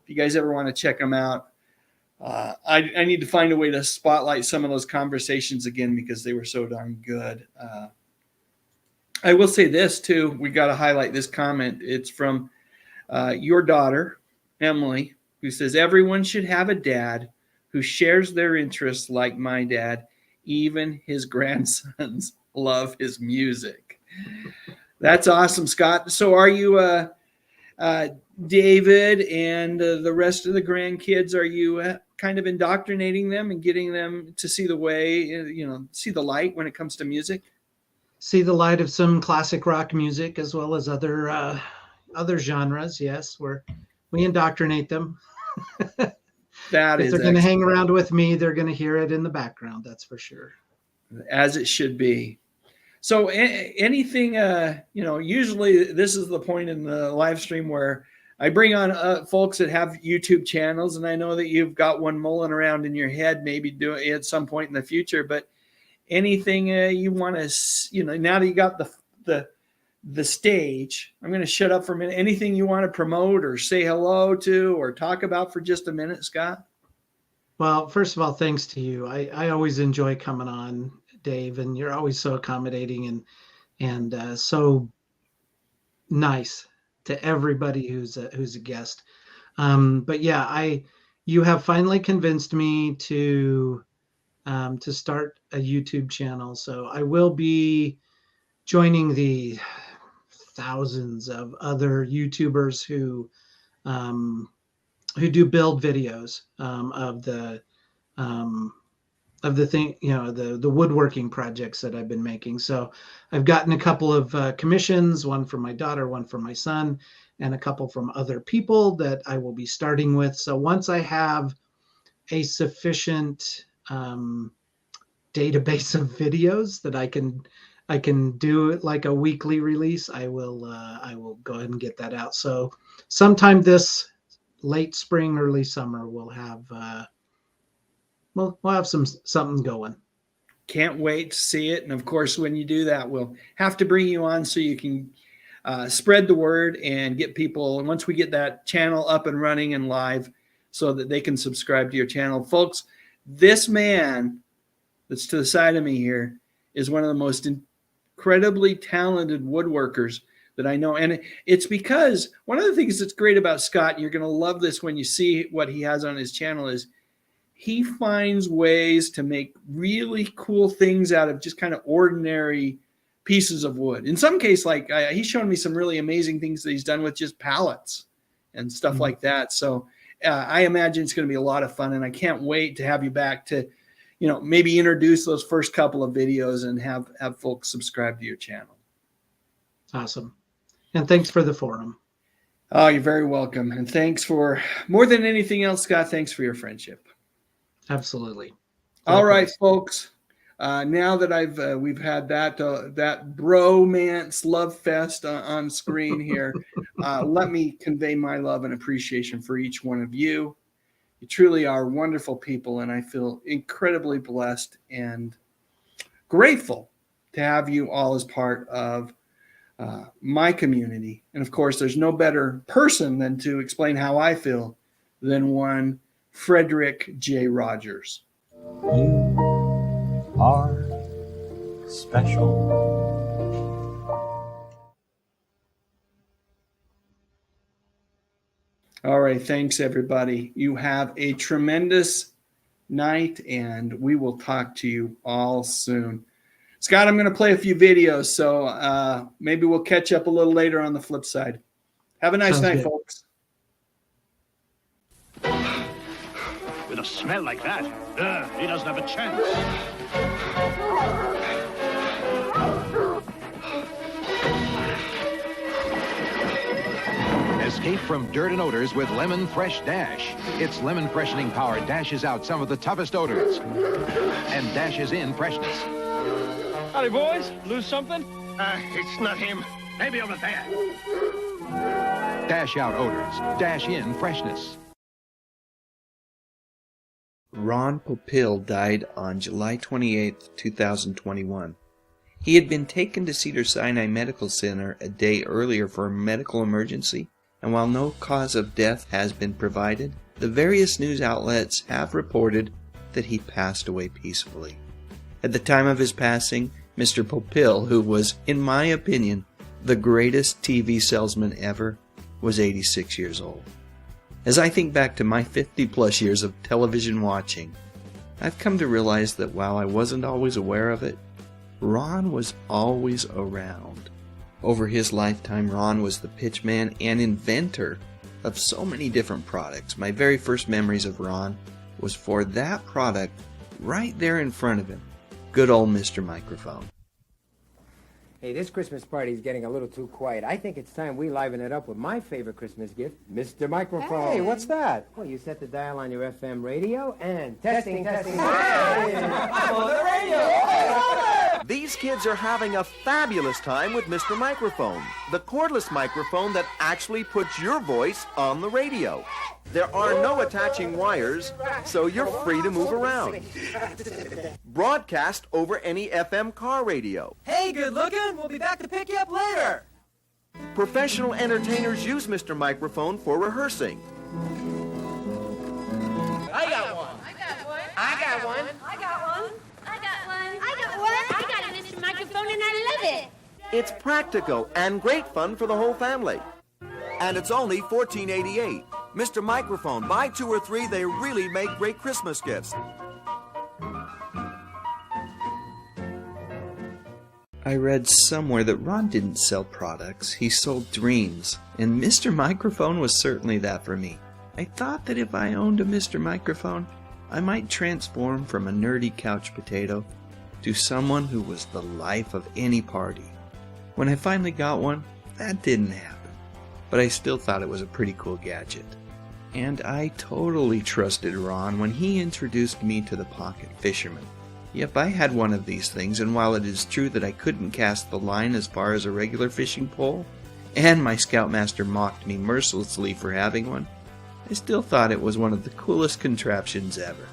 you guys ever want to check them out. I need to find a way to spotlight some of those conversations again because they were so darn good. I will say this too. We got to highlight this comment. It's from your daughter, Emily, who says, everyone should have a dad who shares their interests like my dad. Even his grandsons love his music. That's awesome, Scott. So are you, David and the rest of the grandkids, are you kind of indoctrinating them and getting them to see the way, see the light when it comes to music? See the light of some classic rock music as well as other genres. Yes, we indoctrinate them. That if they're going to hang around with me, they're going to hear it in the background. That's for sure. As it should be. So anything, usually this is the point in the live stream where I bring on folks that have YouTube channels, and I know that you've got one mulling around in your head, maybe do it at some point in the future. But anything you want to, now that you got the stage, I'm going to shut up for a minute. Anything you want to promote or say hello to or talk about for just a minute, Scott? Well, first of all, thanks to you. I always enjoy coming on, Dave, and you're always so accommodating and so nice to everybody who's a guest. But yeah, you have finally convinced me to start a YouTube channel. So I will be joining the thousands of other YouTubers who do build videos of the thing, the woodworking projects that I've been making. So I've gotten a couple of commissions, one from my daughter, one from my son, and a couple from other people that I will be starting with. So once I have a sufficient database of videos that I can I can do it like a weekly release, I will go ahead and get that out. So sometime this late spring, early summer, we'll have something going. Can't wait to see it. And of course, when you do that, we'll have to bring you on so you can spread the word and get people. And once we get that channel up and running and live so that they can subscribe to your channel. Folks, this man that's to the side of me here is one of the most incredibly talented woodworkers that I know. And it's because one of the things that's great about Scott, and you're going to love this when you see what he has on his channel, is he finds ways to make really cool things out of just kind of ordinary pieces of wood. In some case, like he's shown me some really amazing things that he's done with just pallets and stuff like that. So I imagine it's going to be a lot of fun, and I can't wait to have you back to, maybe introduce those first couple of videos and have folks subscribe to your channel. Awesome. And thanks for the forum. Oh, you're very welcome. And thanks for, more than anything else, Scott, thanks for your friendship. Absolutely. All right, folks. Now that we've had that bromance love fest on screen here, let me convey my love and appreciation for each one of you. You truly are wonderful people, and I feel incredibly blessed and grateful to have you all as part of my community. And of course, there's no better person than to explain how I feel than one Frederick J. Rogers. You are special. All right. Thanks, everybody. You have a tremendous night, and we will talk to you all soon. Scott, I'm going to play a few videos, so maybe we'll catch up a little later on the flip side. Have a nice night, folks. With a smell like that, he doesn't have a chance. Escape from dirt and odors with Lemon Fresh Dash. Its lemon freshening power dashes out some of the toughest odors and dashes in freshness. Howdy, boys. Lose something? It's not him. Maybe over there. Dash out odors. Dash in freshness. Ron Popeil died on July 28, 2021. He had been taken to Cedars-Sinai Medical Center a day earlier for a medical emergency, and while no cause of death has been provided, the various news outlets have reported that he passed away peacefully. At the time of his passing, Mr. Popeil, who was, in my opinion, the greatest TV salesman ever, was 86 years old. As I think back to my 50-plus years of television watching, I've come to realize that while I wasn't always aware of it, Ron was always around. Over his lifetime, Ron was the pitchman and inventor of so many different products. My very first memories of Ron was for that product right there in front of him. Good old Mr. Microphone. Hey, this Christmas party is getting a little too quiet. I think it's time we liven it up with my favorite Christmas gift, Mr. Microphone. Hey, what's that? Well, you set the dial on your FM radio and testing. I'm on the radio! These kids are having a fabulous time with Mr. Microphone, the cordless microphone that actually puts your voice on the radio. There are no attaching wires, so you're free to move around. Broadcast over any FM car radio. Hey, good looking. We'll be back to pick you up later. Professional entertainers use Mr. Microphone for rehearsing. I got one. I got one. I got one. I got one. I got one. I got a Mr. Microphone and I love it. It's practical and great fun for the whole family. And it's only $14.88. Mr. Microphone, buy 2 or 3, they really make great Christmas gifts. I read somewhere that Ron didn't sell products, he sold dreams, and Mr. Microphone was certainly that for me. I thought that if I owned a Mr. Microphone, I might transform from a nerdy couch potato to someone who was the life of any party. When I finally got one, that didn't happen, but I still thought it was a pretty cool gadget. And I totally trusted Ron when he introduced me to the Pocket Fisherman. Yep, I had one of these things, and while it is true that I couldn't cast the line as far as a regular fishing pole, and my scoutmaster mocked me mercilessly for having one, I still thought it was one of the coolest contraptions ever.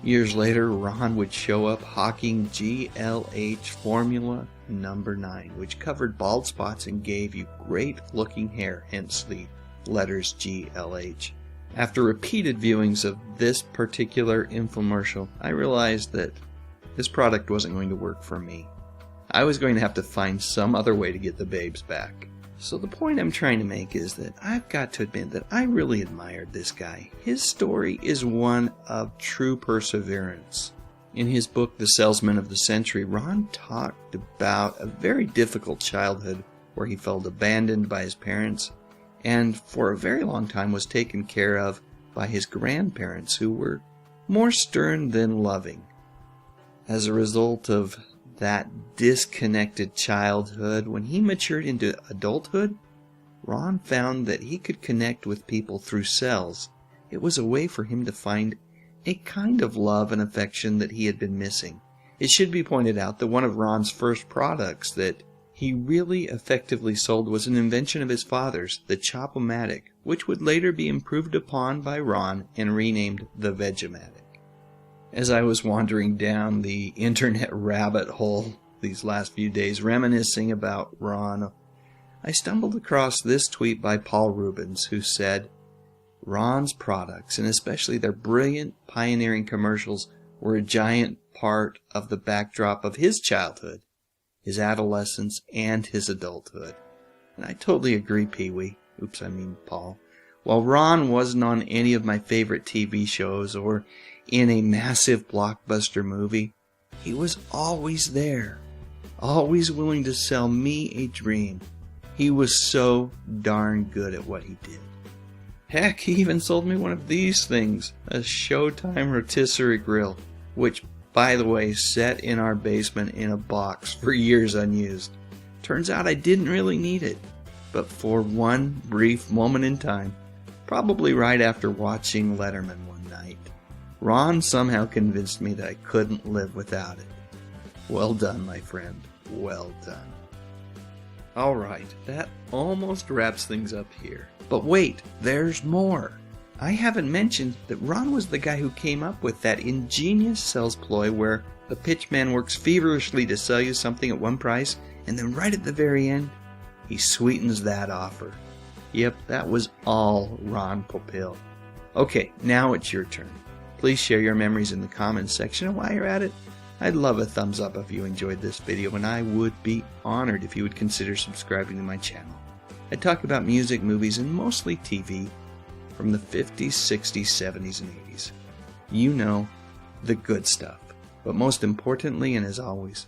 Years later, Ron would show up hawking GLH Formula number 9, which covered bald spots and gave you great-looking hair, hence the letters GLH. After repeated viewings of this particular infomercial, I realized that this product wasn't going to work for me. I was going to have to find some other way to get the babes back. So the point I'm trying to make is that I've got to admit that I really admired this guy. His story is one of true perseverance. In his book, The Salesman of the Century, Ron talked about a very difficult childhood where he felt abandoned by his parents and for a very long time was taken care of by his grandparents, who were more stern than loving. As a result of that disconnected childhood, when he matured into adulthood, Ron found that he could connect with people through sales. It was a way for him to find a kind of love and affection that he had been missing. It should be pointed out that one of Ron's first products that he really effectively sold was an invention of his father's, the Chop-O-Matic, which would later be improved upon by Ron and renamed the Veg-O-Matic. As I was wandering down the internet rabbit hole these last few days reminiscing about Ron, I stumbled across this tweet by Paul Rubens, who said, "Ron's products, and especially their brilliant pioneering commercials, were a giant part of the backdrop of his childhood, his adolescence, and his adulthood." And I totally agree, Pee-wee. Paul. While Ron wasn't on any of my favorite TV shows or in a massive blockbuster movie, he was always there, always willing to sell me a dream. He was so darn good at what he did. Heck, he even sold me one of these things, a Showtime rotisserie grill, which, by the way, sat in our basement in a box for years unused. Turns out I didn't really need it, but for one brief moment in time, probably right after watching Letterman one night, Ron somehow convinced me that I couldn't live without it. Well done, my friend. Well done. Alright, that almost wraps things up here. But wait, there's more. I haven't mentioned that Ron was the guy who came up with that ingenious sales ploy where the pitchman works feverishly to sell you something at one price, and then right at the very end, he sweetens that offer. Yep, that was all Ron Popeil. Okay, now it's your turn. Please share your memories in the comments section, and while you're at it, I'd love a thumbs up if you enjoyed this video, and I would be honored if you would consider subscribing to my channel. I talk about music, movies, and mostly TV from the 50s, 60s, 70s, and 80s. You know, the good stuff. But most importantly, and as always,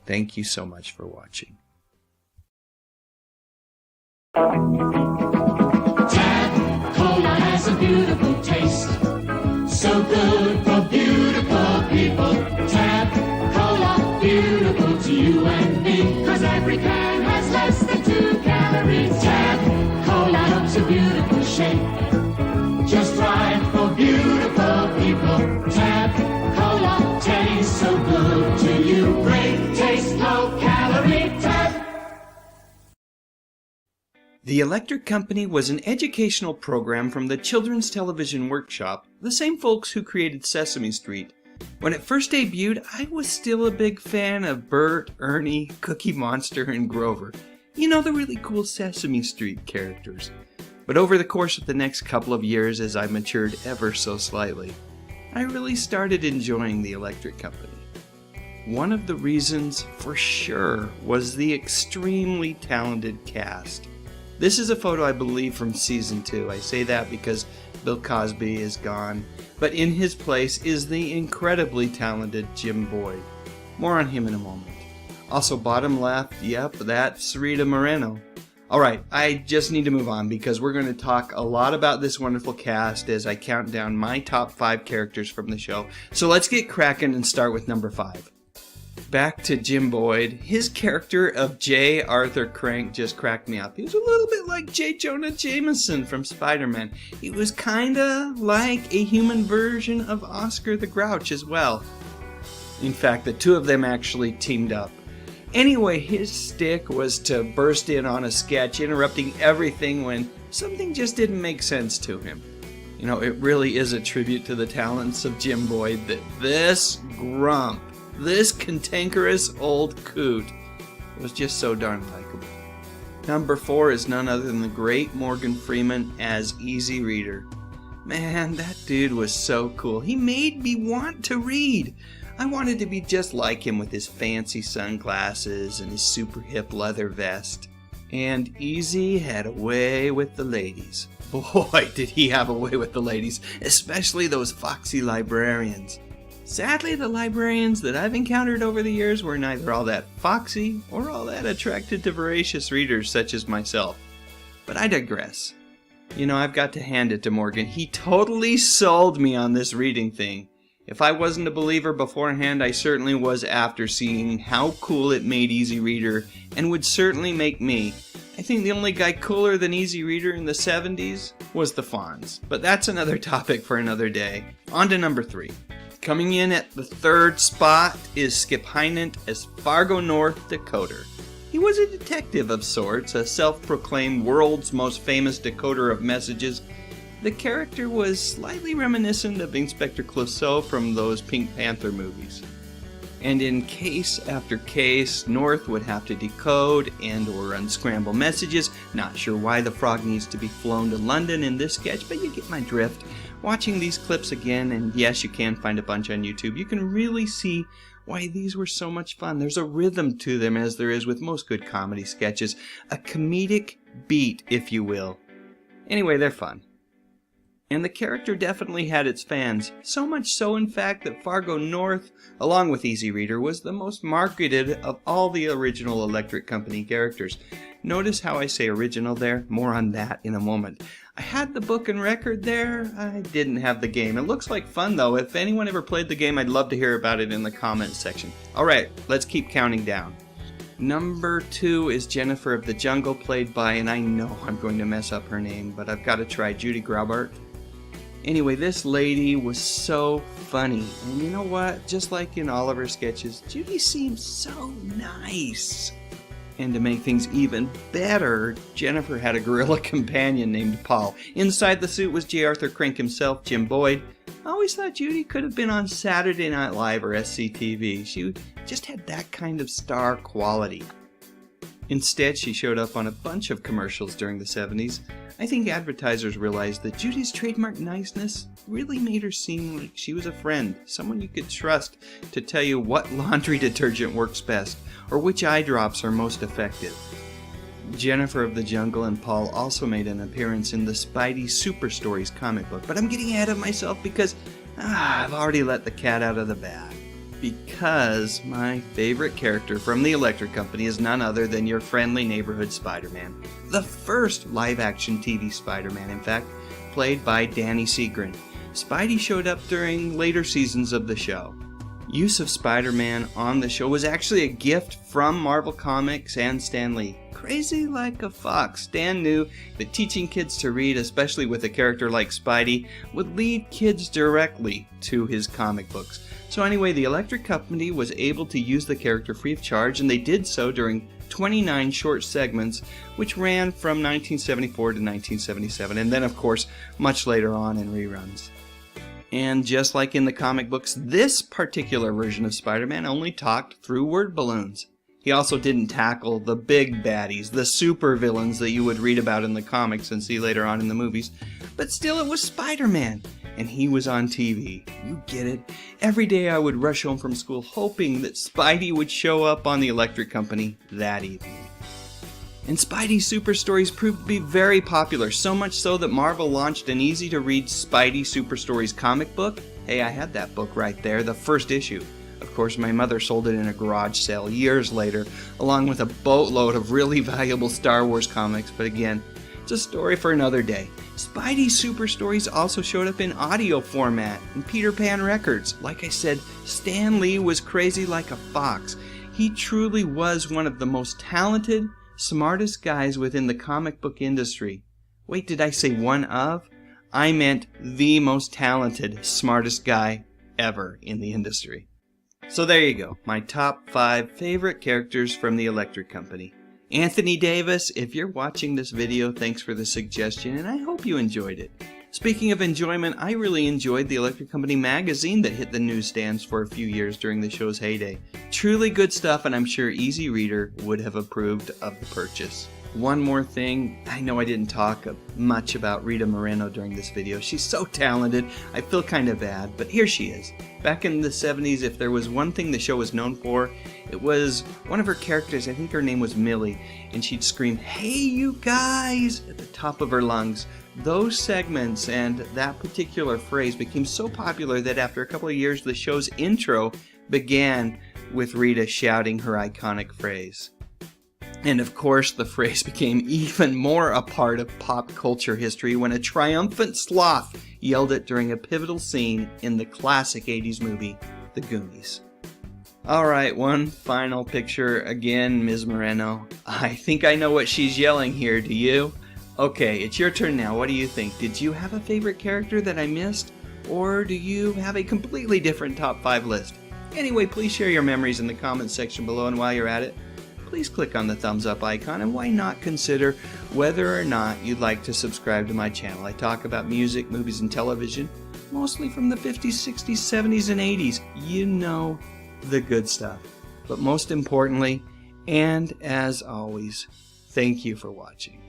thank you so much for watching. Tap Cola has a beautiful taste, so good for beautiful people. Tap Cola, beautiful to you and me, 'cause every can has less than 2 calories. Tap Cola looks a beautiful shape, just right for beautiful people. Tap Cola tastes so good to you. Great taste, low calorie. Tap. The Electric Company was an educational program from the Children's Television Workshop, the same folks who created Sesame Street. When it first debuted, I was still a big fan of Bert, Ernie, Cookie Monster, and Grover. You know, the really cool Sesame Street characters. But over the course of the next couple of years, as I matured ever so slightly, I really started enjoying the Electric Company. One of the reasons, for sure, was the extremely talented cast. This is a photo, I believe, from season 2. I say that because Bill Cosby is gone, but in his place is the incredibly talented Jim Boyd. More on him in a moment. Also, bottom left, yep, that's Rita Moreno. Alright, I just need to move on because we're going to talk a lot about this wonderful cast as I count down my top 5 characters from the show. So let's get cracking and start with number 5. Back to Jim Boyd. His character of J. Arthur Crank just cracked me up. He was a little bit like J. Jonah Jameson from Spider-Man. He was kinda like a human version of Oscar the Grouch as well. In fact, the two of them actually teamed up. Anyway, his stick was to burst in on a sketch, interrupting everything when something just didn't make sense to him. You know, it really is a tribute to the talents of Jim Boyd that this grump, this cantankerous old coot, was just so darn likable. Number 4 is none other than the great Morgan Freeman as Easy Reader. Man, that dude was so cool. He made me want to read. I wanted to be just like him with his fancy sunglasses and his super hip leather vest. And Easy had a way with the ladies. Boy, did he have a way with the ladies, especially those foxy librarians. Sadly, the librarians that I've encountered over the years were neither all that foxy or all that attracted to voracious readers such as myself. But I digress. You know, I've got to hand it to Morgan. He totally sold me on this reading thing. If I wasn't a believer beforehand, I certainly was after seeing how cool it made Easy Reader, and would certainly make me. I think the only guy cooler than Easy Reader in the 70s was the Fonz. But that's another topic for another day. On to number 3. Coming in at the 3rd spot is Skip Hynant as Fargo North Decoder. He was a detective of sorts, a self-proclaimed world's most famous decoder of messages. The character was slightly reminiscent of Inspector Clouseau from those Pink Panther movies. And in case after case, North would have to decode and or unscramble messages. Not sure why the frog needs to be flown to London in this sketch, but you get my drift. Watching these clips again, and yes, you can find a bunch on YouTube, you can really see why these were so much fun. There's a rhythm to them, as there is with most good comedy sketches. A comedic beat, if you will. Anyway, they're fun. And the character definitely had its fans. So much so, in fact, that Fargo North, along with Easy Reader, was the most marketed of all the original Electric Company characters. Notice how I say original there? More on that in a moment. I had the book and record there. I didn't have the game. It looks like fun, though. If anyone ever played the game, I'd love to hear about it in the comments section. Alright, let's keep counting down. Number 2 is Jennifer of the Jungle, played by, and I know I'm going to mess up her name, but I've got to try, Judy Graubart. Anyway, this lady was so funny. And you know what? Just like in all of her sketches, Judy seems so nice. And to make things even better, Jennifer had a gorilla companion named Paul. Inside the suit was J. Arthur Crink himself, Jim Boyd. I always thought Judy could have been on Saturday Night Live or SCTV. She just had that kind of star quality. Instead, she showed up on a bunch of commercials during the 70s. I think advertisers realized that Judy's trademark niceness really made her seem like she was a friend, someone you could trust to tell you what laundry detergent works best, or which eye drops are most effective. Jennifer of the Jungle and Paul also made an appearance in the Spidey Super Stories comic book, but I'm getting ahead of myself because I've already let the cat out of the bag. Because my favorite character from the Electric Company is none other than your friendly neighborhood Spider-Man. The first live-action TV Spider-Man, in fact, played by Danny Seagren. Spidey showed up during later seasons of the show. Use of Spider-Man on the show was actually a gift from Marvel Comics and Stan Lee. Crazy like a fox, Stan knew that teaching kids to read, especially with a character like Spidey, would lead kids directly to his comic books. So anyway, the Electric Company was able to use the character free of charge, and they did so during 29 short segments, which ran from 1974 to 1977, and then, of course, much later on in reruns. And just like in the comic books, this particular version of Spider-Man only talked through word balloons. He also didn't tackle the big baddies, the super villains that you would read about in the comics and see later on in the movies. But still, it was Spider-Man, and he was on TV. You get it? Every day I would rush home from school hoping that Spidey would show up on the Electric Company that evening. And Spidey's Super Stories proved to be very popular, so much so that Marvel launched an easy-to-read Spidey Super Stories comic book. Hey, I had that book right there, the first issue. Of course, my mother sold it in a garage sale years later, along with a boatload of really valuable Star Wars comics, but again, it's a story for another day. Spidey Super Stories also showed up in audio format in Peter Pan Records. Like I said, Stan Lee was crazy like a fox. He truly was one of the most talented, smartest guys within the comic book industry. Wait, did I say one of? I meant the most talented, smartest guy ever in the industry. So there you go, my top 5 favorite characters from the Electric Company. Anthony Davis, if you're watching this video, thanks for the suggestion, and I hope you enjoyed it. Speaking of enjoyment, I really enjoyed the Electric Company magazine that hit the newsstands for a few years during the show's heyday. Truly good stuff, and I'm sure Easy Reader would have approved of the purchase. One more thing, I know I didn't talk much about Rita Moreno during this video. She's so talented, I feel kind of bad, but here she is. Back in the 70s, if there was one thing the show was known for, it was one of her characters, I think her name was Millie, and she'd scream, "Hey you guys!" at the top of her lungs. Those segments and that particular phrase became so popular that after a couple of years, the show's intro began with Rita shouting her iconic phrase. And of course, the phrase became even more a part of pop culture history when a triumphant sloth yelled it during a pivotal scene in the classic 80s movie, The Goonies. Alright, one final picture. Again, Ms. Moreno. I think I know what she's yelling here, do you? Okay, it's your turn now. What do you think? Did you have a favorite character that I missed? Or do you have a completely different top 5 list? Anyway, please share your memories in the comments section below, and while you're at it, please click on the thumbs up icon, and why not consider whether or not you'd like to subscribe to my channel. I talk about music, movies, and television, mostly from the 50s, 60s, 70s, and 80s. You know, the good stuff. But most importantly, and as always, thank you for watching.